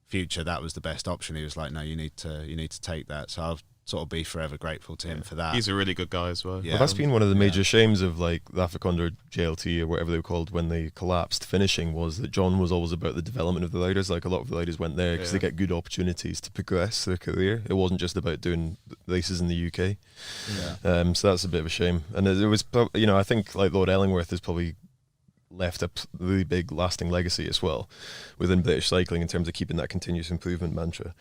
future that was the best option. He was like, no, you need to take that. So I'll sort of be forever grateful to him for that. He's a really good guy as well. Well, that's been one of the major shames of like the Afrikander JLT or whatever they were called when they collapsed finishing, was that John was always about the development of the riders. Like, a lot of the riders went there because they get good opportunities to progress their career. It wasn't just about doing races in the UK. So that's a bit of a shame. And it was, I think like Lord Ellingworth has probably left a really big lasting legacy as well within British cycling in terms of keeping that continuous improvement mantra.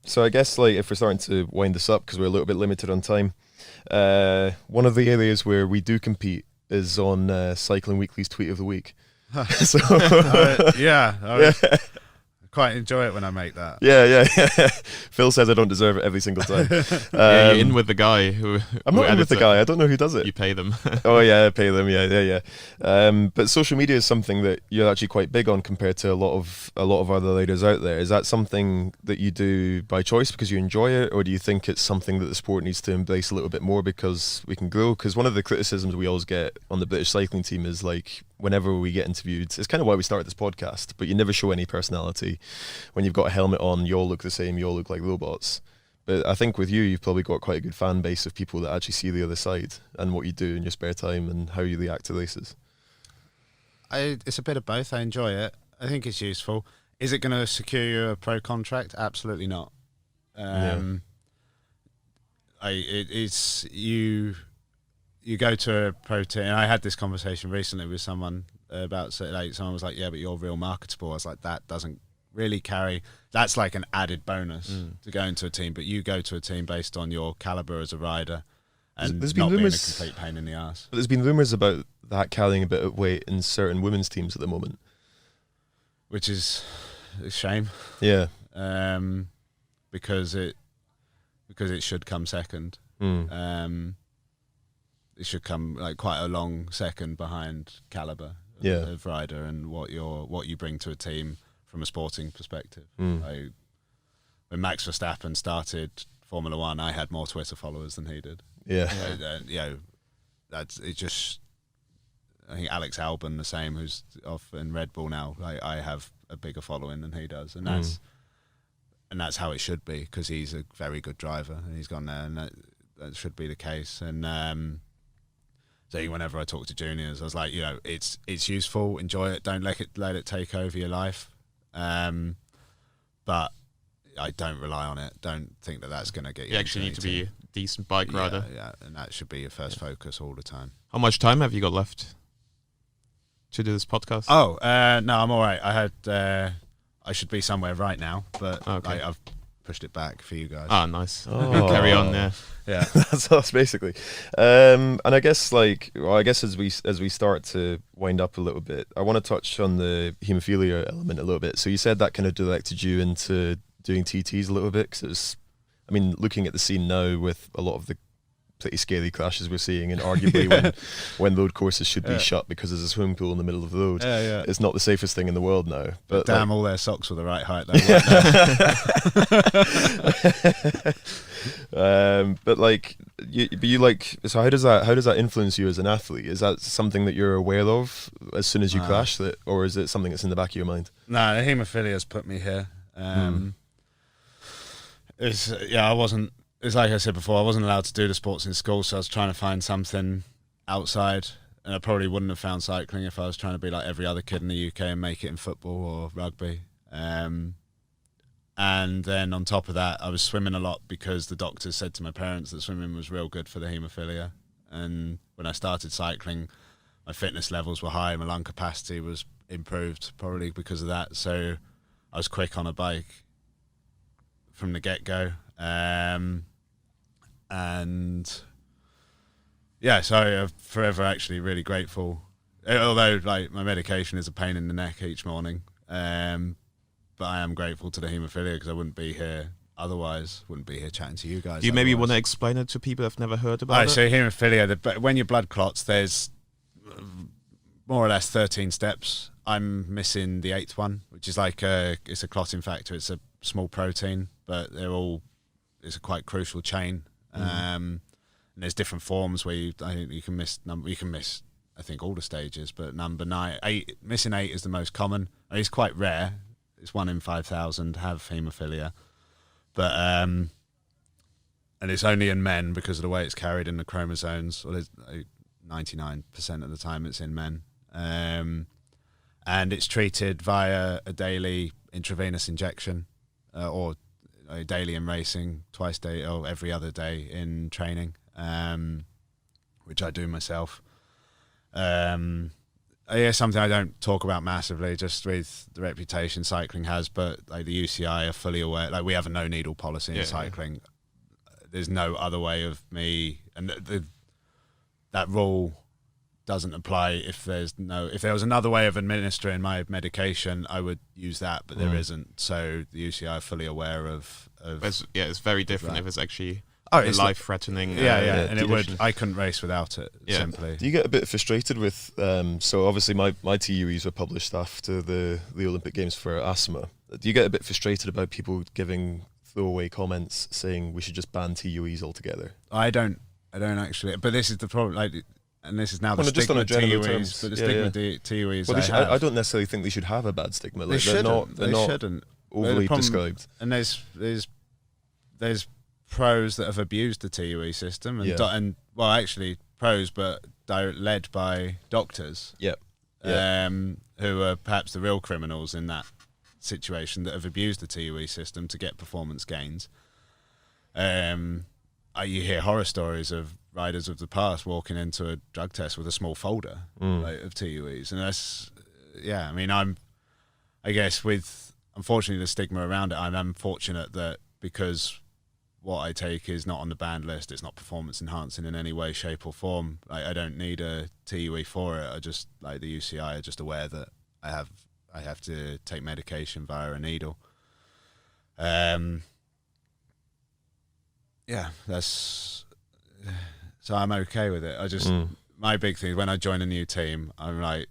So I guess, like, if we're starting to wind this up, because we're a little bit limited on time, one of the areas where we do compete is on Cycling Weekly's Tweet of the Week. So I quite enjoy it when I make that. Yeah. Phil says I don't deserve it every single time. You're in with the guy who. I'm not in with the guy. I don't know who does it. You pay them. Oh yeah, I pay them. Yeah. But social media is something that you're actually quite big on compared to a lot of other riders out there. Is that something that you do by choice because you enjoy it, or do you think it's something that the sport needs to embrace a little bit more because we can grow? Because one of the criticisms we always get on the British cycling team is like, whenever we get interviewed, it's kind of why we started this podcast, but you never show any personality. When you've got a helmet on, you all look the same, you all look like robots. But I think with you, you've probably got quite a good fan base of people that actually see the other side and what you do in your spare time and how you react to races. It's a bit of both. I enjoy it. I think it's useful. Is it going to secure you a pro contract? Absolutely not. It's you go to a pro team. And I had this conversation recently with someone about, like, someone was like, yeah, but you're real marketable. I was like, that doesn't really carry. That's like an added bonus to go into a team, but you go to a team based on your caliber as a rider and there's not been being a rumours, complete pain in the ass. But there's been rumours about that carrying a bit of weight in certain women's teams at the moment, which is a shame. Yeah. Because it should come second. It should come like quite a long second behind caliber of rider and what you bring to a team from a sporting perspective. When Max Verstappen started Formula One, I had more Twitter followers than he did. That's it. Just, I think Alex Albon the same, who's off in Red Bull now. I have a bigger following than he does, and that's how it should be, because he's a very good driver and he's gone there, and that should be the case. And so whenever I talk to juniors, I was like, it's useful, enjoy it, don't let it take over your life. But I don't rely on it. Don't think that that's going to get you. You actually need to be a decent bike rider. Yeah, and that should be your first focus all the time. How much time have you got left to do this podcast? Oh, no, I'm all right. I should be somewhere right now, but Okay. I've pushed it back for you guys. Ah, nice. Oh. Carry on there. Yeah. That's us basically. And I guess as we start to wind up a little bit, I want to touch on the haemophilia element a little bit. So you said that kind of directed you into doing TTs a little bit, because looking at the scene now with a lot of the pretty scary crashes we're seeing, and arguably when road courses should be shut because there's a swimming pool in the middle of the road, it's not the safest thing in the world now. But damn, all their socks were the right height though. But so how does that influence you as an athlete? Is that something that you're aware of as soon as you crash, or is it something that's in the back of your mind? No, the haemophilia's put me here. It's like I said before, I wasn't allowed to do the sports in school, so I was trying to find something outside, and I probably wouldn't have found cycling if I was trying to be like every other kid in the UK and make it in football or rugby. And then on top of that, I was swimming a lot because the doctors said to my parents that swimming was real good for the haemophilia. And when I started cycling, my fitness levels were high, my lung capacity was improved, probably because of that. So I was quick on a bike from the get-go. And yeah, so I'm forever actually really grateful. Although like my medication is a pain in the neck each morning, but I am grateful to the haemophilia because I wouldn't be here otherwise. Wouldn't be here chatting to you guys. Do you maybe want to explain it to people who've never heard about it? So haemophilia, when your blood clots, there's more or less 13 steps. I'm missing the 8th one, which is like it's a clotting factor. It's a small protein, but it's a quite crucial chain. And there's different forms where you can miss I think all the stages, but missing 8 is the most common. It's quite rare. It's 1 in 5,000 have haemophilia, but and it's only in men because of the way it's carried in the chromosomes. Well, 99% of the time it's in men, and it's treated via a daily intravenous injection, or daily in racing, twice day or every other day in training, which I do myself. Something I don't talk about massively, just with the reputation cycling has, but like the UCI are fully aware. Like we have a no needle policy in cycling. There's no other way of me, and that rule doesn't apply if there was another way of administering my medication, I would use that, but there isn't. So the UCI are fully aware of it's very different if it's actually it's life-threatening. And I couldn't race without it. Simply. Do you get a bit frustrated with? So obviously my TUEs were published after the Olympic Games for asthma. Do you get a bit frustrated about people giving throwaway comments saying we should just ban TUEs altogether? I don't actually. But this is the problem. Like, and this is now the just stigma on a general TUEs. terms. But the stigma TUEs. Well, I don't necessarily think they should have a bad stigma. Like, They not shouldn't. overly described. And there's pros that have abused the TUE system, and well, actually pros, but led by doctors. Who are perhaps the real criminals in that situation, that have abused the TUE system to get performance gains. You hear horror stories of riders of the past walking into a drug test with a small folder of TUEs, and that's I guess with unfortunately the stigma around it, I'm fortunate that because what I take is not on the banned list, it's not performance enhancing in any way, shape or form. I don't need a TUE for it. I just, like the UCI are just aware that I have to take medication via a needle. So I'm okay with it. I just my big thing is when I join a new team, I'm like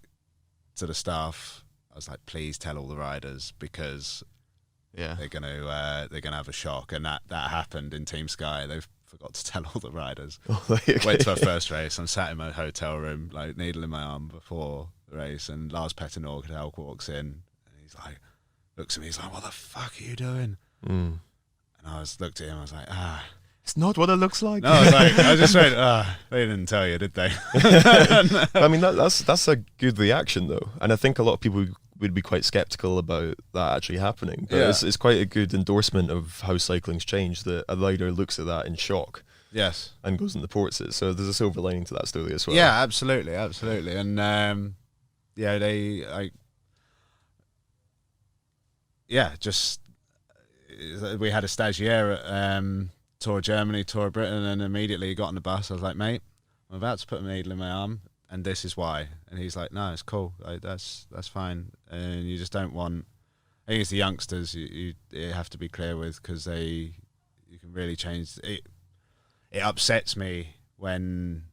to the staff, I was like, please tell all the riders because they're gonna have a shock, and that happened in Team Sky. They forgot to tell all the riders. Went to our first race. I'm sat in my hotel room, like needle in my arm before the race, and Lars Petternorghed walks in, and he's like, looks at me, he's like, "What the fuck are you doing?" And I looked at him, I was like, It's not what it looks like. No, I just went, they didn't tell you, did they? I mean, that's a good reaction though, and I think a lot of people would be quite skeptical about that actually happening. But Yeah. it's quite a good endorsement of how cycling's changed, that a rider looks at that in shock Yes. and goes and reports it. So there's a silver lining to that story as well. Yeah, absolutely. And we had a stagiaire at Tour of Germany, Tour of Britain, and immediately he got on the bus. I was like, mate, I'm about to put a needle in my arm, and this is why. And he's like, no, it's cool. Like, that's fine. And you just don't want. I think it's the youngsters you have to be clear with, because you can really change it. It upsets me when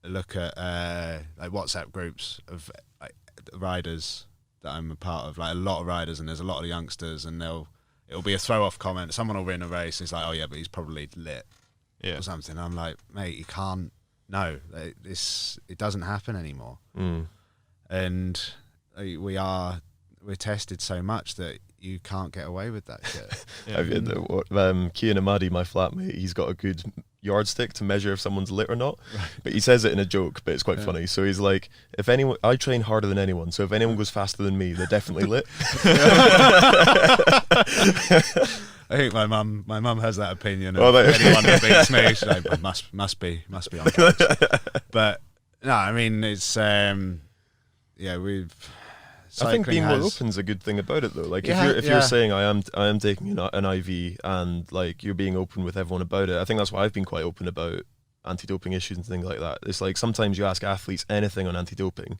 I look at like WhatsApp groups of like riders that I'm a part of, like a lot of riders, and there's a lot of youngsters, and it'll be a throw-off comment. Someone will win a race, and it's like, oh yeah, but he's probably lit, or something. I'm like, mate, you can't. No, it doesn't happen anymore. And we're tested so much that you can't get away with that shit. Cian Amadi, my flatmate, he's got a good yardstick to measure if someone's lit or not. But he says it in a joke, but it's quite funny. So he's like, I train harder than anyone, so if anyone goes faster than me, they're definitely lit. I think my mum has that opinion of anyone that beats me. She's like, must be on drugs. But no, I mean, it's I think being more open is a good thing about it, though. Like, if you're saying I am taking an IV, and like you're being open with everyone about it, I think that's why I've been quite open about anti-doping issues and things like that. It's like sometimes you ask athletes anything on anti-doping,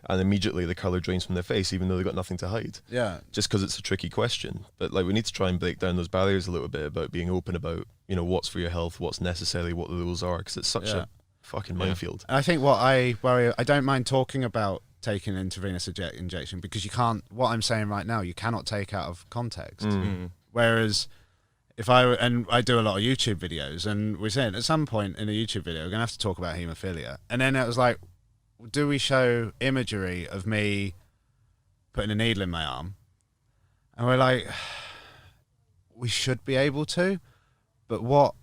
and immediately the colour drains from their face, even though they've got nothing to hide. Yeah, just because it's a tricky question. But like, we need to try and break down those barriers a little bit about being open about, you know, what's for your health, what's necessary, what the rules are, because it's such a fucking minefield. I think what I worry, I don't mind talking about taking an intravenous injection, because you can't. What I'm saying right now, you cannot take out of context. Whereas if I do a lot of YouTube videos, and we're saying at some point in a YouTube video we're gonna have to talk about haemophilia, and then it was like, do we show imagery of me putting a needle in my arm? And we're like, we should be able to, but what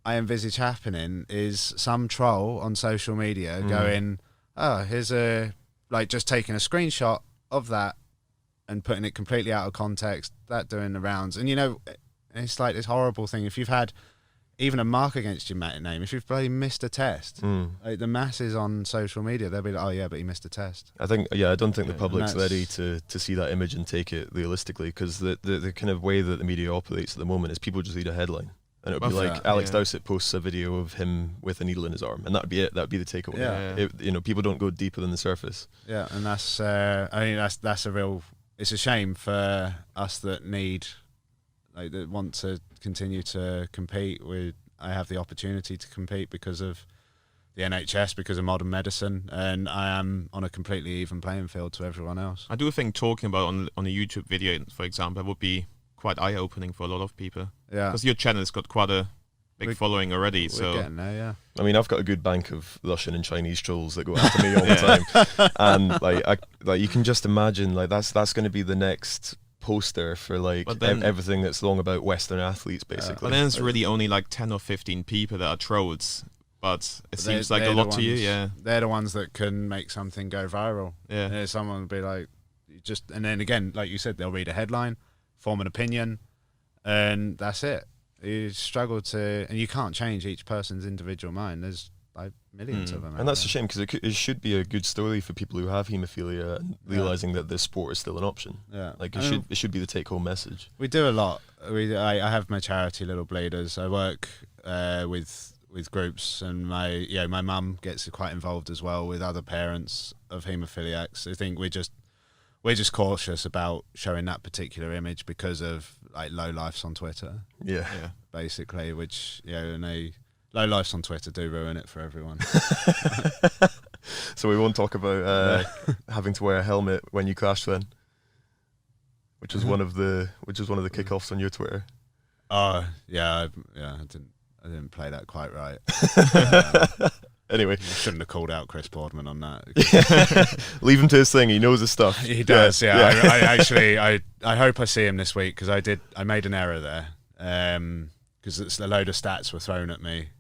I envisage happening is some troll on social media going, oh, here's just taking a screenshot of that and putting it completely out of context, that doing the rounds. And, you know, it's like this horrible thing. If you've had even a mark against your name, if you've probably missed a test, like the masses on social media, they'll be like, oh, yeah, but he missed a test. I don't think the public's ready to see that image and take it realistically, because the kind of way that the media operates at the moment is people just read a headline. And it would be like Alex Dowsett posts a video of him with a needle in his arm, and that'd be it. That'd be the takeaway. People don't go deeper than the surface. Yeah, and that's that's a real. It's a shame for us that want to continue to compete. I have the opportunity to compete because of the NHS, because of modern medicine, and I am on a completely even playing field to everyone else. I do think talking about on a YouTube video, for example, would be quite eye-opening for a lot of people. Yeah, because your channel's got quite a big following already. We're getting there, yeah. I mean, I've got a good bank of Russian and Chinese trolls that go after me all the time, and like you can just imagine, like that's going to be the next poster for like everything that's wrong about Western athletes, basically. But then it's really only like 10 or 15 people that are trolls. But it seems like a lot to you, yeah. They're the ones that can make something go viral. Yeah. And someone will be like, and then again, like you said, they'll read a headline, form an opinion, and that's it. You struggle to, and you can't change each person's individual mind. There's like millions of them. And that's a shame, because it should be a good story for people who have haemophilia and realizing that this sport is still an option. Yeah, like it should be the take-home message. We do a lot. I have my charity, Little Bleeders. I work with groups, and my mum gets quite involved as well with other parents of haemophiliacs. I think we're just cautious about showing that particular image because of like low lifes on Twitter. Yeah. Basically, which and low lifes on Twitter do ruin it for everyone. So we won't talk about having to wear a helmet when you crash then, which was one of the kickoffs on your Twitter. Oh yeah, I didn't play that quite right. Anyway, I shouldn't have called out Chris Boardman on that. Leave him to his thing. He knows his stuff. He does. Yeah. I actually hope I see him this week, because I made an error there, because it's a load of stats were thrown at me,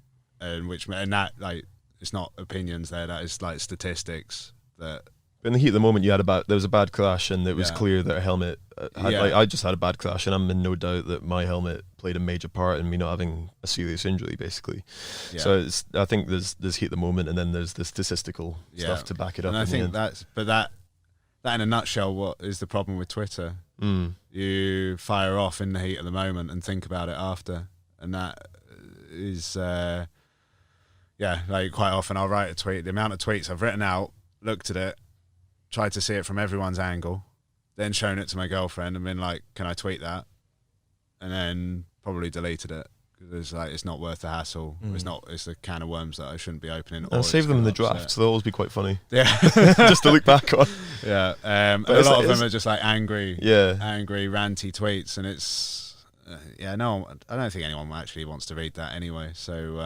and that like it's not opinions there. That is like statistics that In the heat of the moment, there was a bad crash, and it was Yeah. clear that a helmet. I just had a bad crash, and I'm in no doubt that my helmet played a major part in me not having a serious injury, basically. Yeah. So I think there's heat of the moment, and then there's the statistical stuff to back it up. And I in the think end. that in a nutshell, what is the problem with Twitter? You fire off in the heat of the moment and think about it after, and that is like quite often I'll write a tweet. The amount of tweets I've written out, looked at it, tried to see it from everyone's angle, then shown it to my girlfriend and been like, can I tweet that? And then probably deleted it. Because it's not worth the hassle. It's a can of worms that I shouldn't be opening. I'll save them in the draft, so they'll always be quite funny. Yeah. Just to look back on. Yeah. And a lot of them are just like angry, ranty tweets. And it's, I don't think anyone actually wants to read that anyway. So,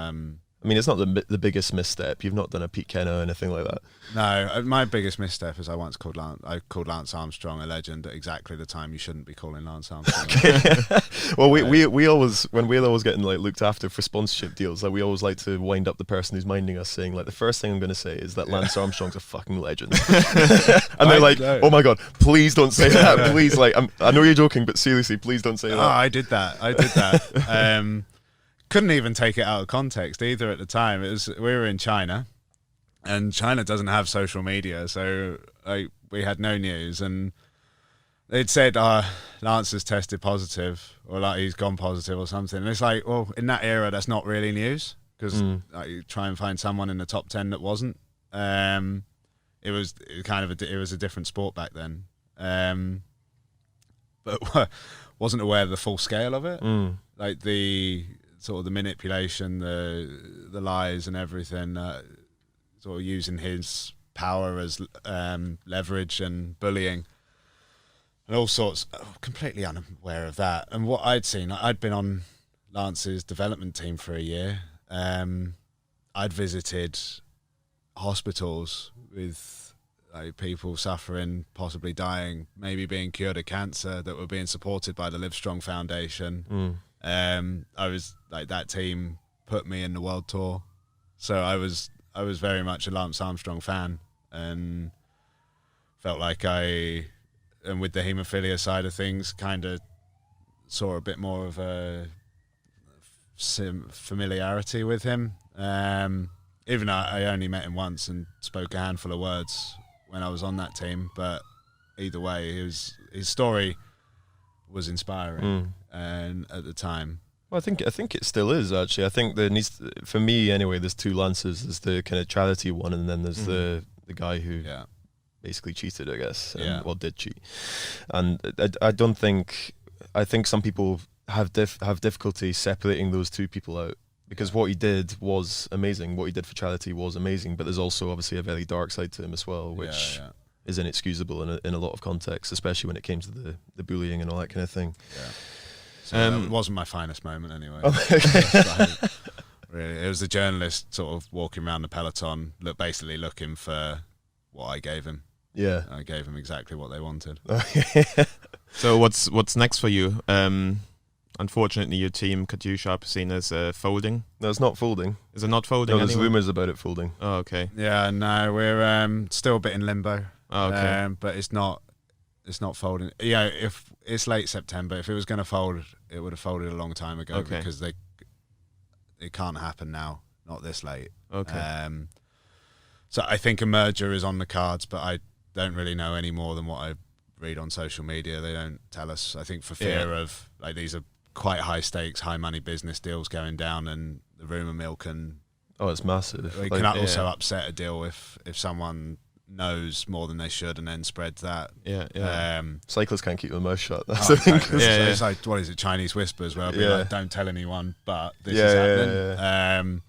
I mean, it's not the biggest misstep. You've not done a Pete Kenner or anything like that. No, my biggest misstep is I once called Lance Armstrong a legend at exactly the time you shouldn't be calling Lance Armstrong. Okay. Well, we always, when we're always getting like looked after for sponsorship deals, like we always like to wind up the person who's minding us, saying like the first thing I'm going to say is that Lance Armstrong's a fucking legend, and they're like, oh my god, please don't say that, please. Like, I know you're joking, but seriously, please don't say that. Oh, I did that. Couldn't even take it out of context either at the time. We were in China, and China doesn't have social media, so we had no news. And they'd said, Lance has tested positive, or like he's gone positive or something. And it's like, well, in that era, that's not really news, because you try and find someone in the top 10 that wasn't. It was a different sport back then, but wasn't aware of the full scale of it, like the sort of the manipulation, the lies and everything, sort of using his power as leverage and bullying and all sorts. Completely unaware of that. And what I'd seen, I'd been on Lance's development team for a year. I'd visited hospitals with people suffering, possibly dying, maybe being cured of cancer, that were being supported by the Livestrong Foundation. I was like, that team put me in the world tour, so I was very much a Lance Armstrong fan, and felt like and with the haemophilia side of things, kind of saw a bit more of a familiarity with him. Even though I only met him once and spoke a handful of words when I was on that team, but either way, his story was inspiring, and at the time. Well, I think it still is, actually. I think there needs, for me anyway, there's two Lances. There's the kind of charity one, and then there's the guy who basically cheated, I guess, did cheat. And I think some people have difficulty separating those two people out, because what he did was amazing. What he did for charity was amazing, but there's also obviously a very dark side to him as well, which is inexcusable in a lot of contexts, especially when it came to the bullying and all that kind of thing. Yeah. So it wasn't my finest moment anyway. Really, it was the journalist sort of walking around the peloton, basically looking for what I gave him. Yeah, I gave him exactly what they wanted. So what's next for you? Unfortunately, your team Katusha Alpecin is folding. No, it's not folding. Is it not folding? No, there's anyway? rumours about it folding. Oh, okay. Yeah, no, we're still a bit in limbo. Oh, okay. But it's not folding. Yeah, if it's late September, if it was going to fold, it would have folded a long time ago, because it can't happen now, not this late. Okay. So I think a merger is on the cards, but I don't really know any more than what I read on social media. They don't tell us. I think for fear of, like, these are quite high stakes, high money business deals going down, and the rumour mill can. Oh, it's massive. It can also upset a deal if someone knows more than they should and then spreads that. Cyclists can't keep their mouth shut. That's the thing. It's like, what is it, Chinese whispers, where I'll be like, don't tell anyone, but this is happening.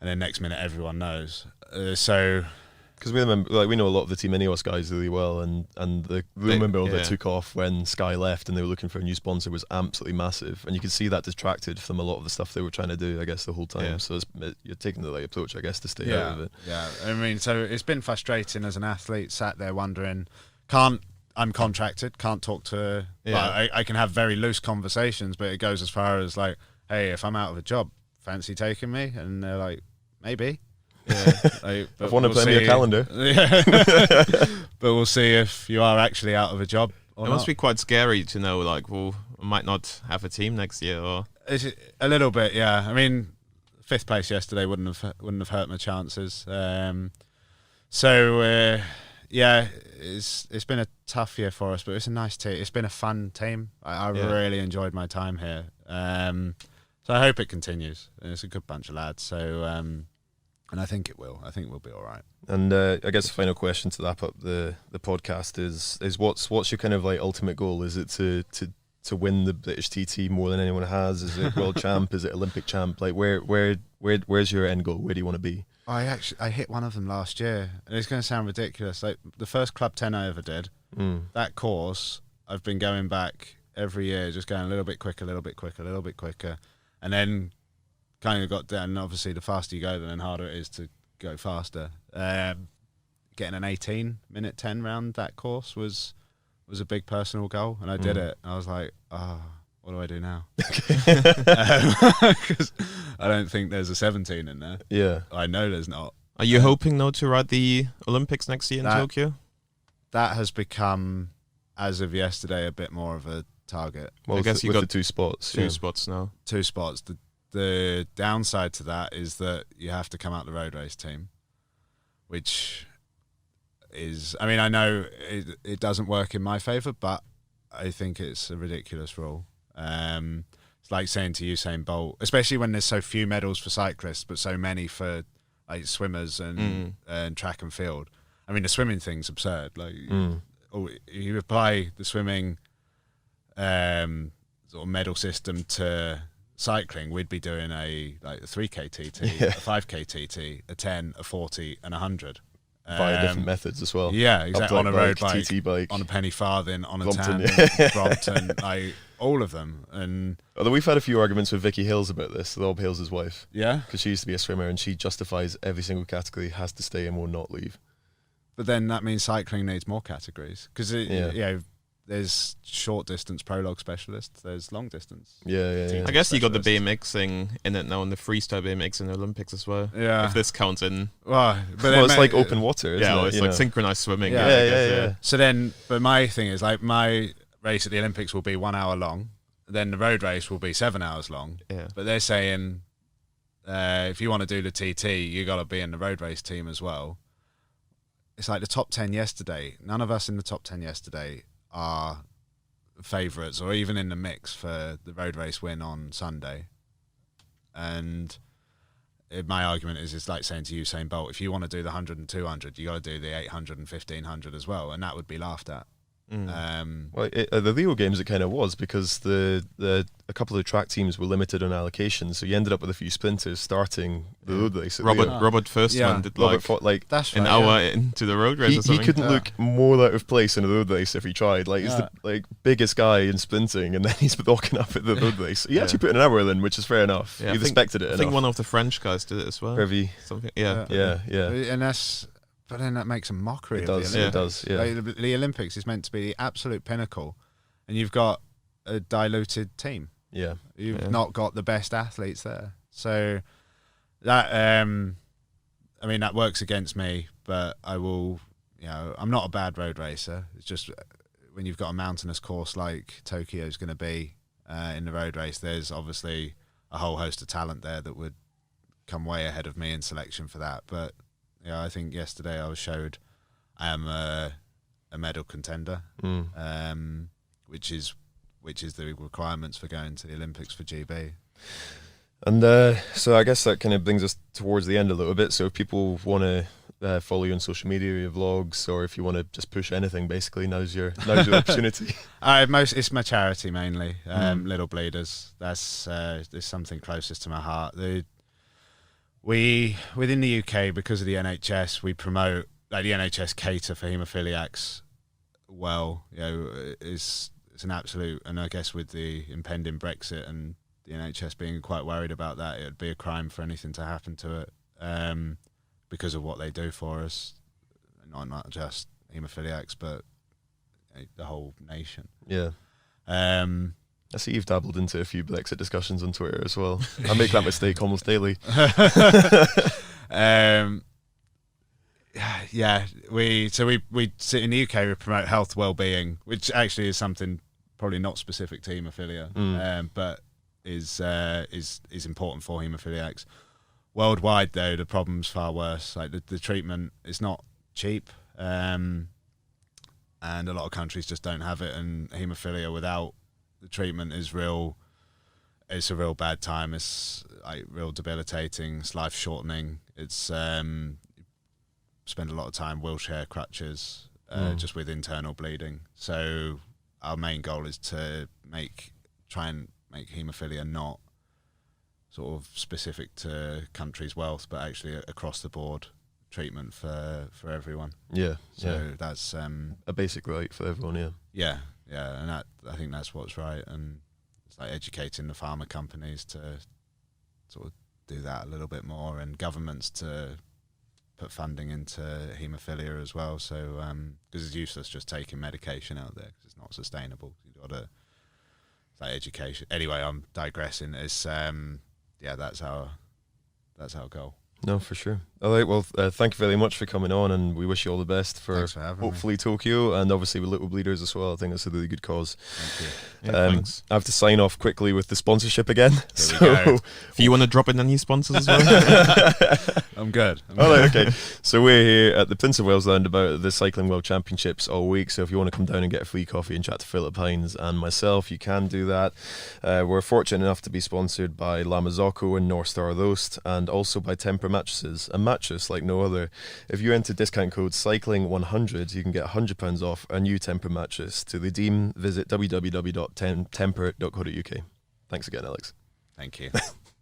And then next minute everyone knows. Because we remember, like, we know a lot of the Team Ineos guys really well, and the rumour mill that took off when Sky left and they were looking for a new sponsor was absolutely massive, and you could see that detracted from a lot of the stuff they were trying to do, I guess, the whole time. Yeah. So you're taking the right approach, I guess, to stay out of it. Yeah, I mean, so it's been frustrating as an athlete, sat there wondering, I'm contracted, can't talk to. I can have very loose conversations, but it goes as far as like, hey, if I'm out of a job, fancy taking me? And they're like, maybe. Yeah, I've won to put in your calendar. Yeah. But we'll see if you are actually out of a job or It not. must be quite scary to know, like, well, I might not have a team next year, or It's a little bit, yeah. I mean, 5th place yesterday wouldn't have hurt my chances. Yeah, it's been a tough year for us, but it's a nice team. It's been a fun team. I really enjoyed my time here. So I hope it continues. It's a good bunch of lads. So and I think it will. I think we'll be all right. And I guess the final question to wrap up the podcast is what's your kind of like ultimate goal? Is it to win the British TT more than anyone has? Is it world champ? Is it Olympic champ? Like where's your end goal? Where do you want to be? I hit one of them last year, and it's going to sound ridiculous. Like the first Club 10 I ever did, that course, I've been going back every year, just going a little bit quicker, and then kind of got down. And obviously, the faster you go, then harder it is to go faster. Getting an 18-minute 10 round that course was a big personal goal, and I did it. I was like, what do I do now? Because I don't think there's a 17 in there. Yeah, I know there's not. are you hoping now to ride the Olympics next year in Tokyo? That has become, as of yesterday, a bit more of a target. well, I guess you with got the 2 spots. Two spots now. 2 spots. The downside to that is that you have to come out the road race team, which is, I mean, I know it doesn't work in my favour, but I think it's a ridiculous rule. It's like saying to Usain Bolt, especially when there's so few medals for cyclists, but so many for like swimmers and track and field. I mean, the swimming thing's absurd. Like, you apply the swimming sort of medal system to cycling, we'd be doing a 3K TT, a 5K TT, a 10, a 40, and 100. Via different methods as well. Yeah, exactly. On a road bike, TT bike, on a penny farthing, on a Brompton, tandem, Brompton, like all of them. And although we've had a few arguments with Vicky Hills about this, Rob Hills' wife, yeah, because she used to be a swimmer and she justifies every single category has to stay and will not leave. but then that means cycling needs more categories because there's short distance prologue specialists, there's long distance. Yeah. I guess you got the Specialists. BMXing in it now, and the freestyle BMX in the Olympics as well. Yeah. If this counts in. Well, It's like open water, isn't Yeah, it? it's You like know? synchronized swimming. Yeah. I guess, Yeah. So then, but my thing is like my race at the Olympics will be 1 hour long. Then the road race will be 7 hours long. Yeah. But they're saying if you want to do the TT, you got to be in the road race team as well. It's like the top 10 yesterday. None of us in the top 10 yesterday are favourites or even in the mix for the road race win on Sunday. And my argument is it's like saying to Usain Bolt, if you want to do the 100 and 200, you got to do the 800 and 1500 as well, and that would be laughed at. Well, the Rio Games it kind of was because a couple of track teams were limited on allocation, so you ended up with a few sprinters starting the road race. At Rio. Robert Firstman did Robert like fought like That's an right, hour into the road race or he something. couldn't look more out of place in a road race if he tried. Like he's the biggest guy in sprinting, and then he's rocking up at the road race. He actually put in an hour in, which is fair enough. Yeah, He respected it I think enough. one of the French guys did it as well. Hervey. Something. Yeah. Yeah. But then that makes a mockery It of does. the It Olympics. does. Yeah. Like, the Olympics is meant to be the absolute pinnacle, and you've got a diluted team. Yeah. You've not got the best athletes there. So that I mean that works against me, but I will, I'm not a bad road racer. It's just when you've got a mountainous course like Tokyo is going to be in the road race, there's obviously a whole host of talent there that would come way ahead of me in selection for that. But I think yesterday I was showed I am a medal contender, which is the requirements for going to the Olympics for GB. And so I guess that kind of brings us towards the end a little bit. So if people want to follow you on social media, your vlogs, or if you want to just push anything, basically now's your opportunity. It's my charity mainly, Little Bleeders. That's there's something closest to my heart. We within the UK, because of the NHS, we promote, like, the NHS cater for haemophiliacs well. It's an absolute, and I guess with the impending Brexit and the NHS being quite worried about that, it would be a crime for anything to happen to it, because of what they do for us, not just haemophiliacs, but the whole nation. Yeah. I see you've dabbled into a few Brexit discussions on Twitter as well. I make that mistake almost daily. Yeah, we sit in the UK. We promote health, well-being, which actually is something probably not specific to haemophilia, but is important for haemophiliacs. Worldwide, though, the problem's far worse. Like the treatment is not cheap, and a lot of countries just don't have it. And haemophilia without the treatment is real. It's a real bad time. It's like real debilitating. It's life shortening. It's spend a lot of time wheelchair, crutches, just with internal bleeding. So our main goal is to try and make haemophilia not sort of specific to countries' wealth, but actually across the board treatment for everyone. Yeah. So that's a basic right for everyone. Yeah, and that, I think that's what's right, and it's like educating the pharma companies to sort of do that a little bit more, and governments to put funding into haemophilia as well. So because it's useless just taking medication out there because it's not sustainable. You've got to like education. Anyway, I'm digressing. It's that's our goal. No, for sure. All right, well, thank you very much for coming on, and we wish you all the best for hopefully Tokyo, and obviously with Little Bleeders as well. I think that's a really good cause. Thank you. Yeah, thanks. I have to sign off quickly with the sponsorship again. If you want to drop in any sponsors as well. I'm good. All right, okay. So we're here at the Prince of Wales roundabout at the Cycling World Championships all week. So if you want to come down and get a free coffee and chat to Philip Hines and myself, you can do that. We're fortunate enough to be sponsored by La Mazzocco and North Star Roast, and also by Tempur mattresses, a mattress like no other. If you enter discount code cycling100, you can get £100 off a new Tempur mattress. To redeem, visit www.tempur.co.uk. Thanks again, Alex. Thank you.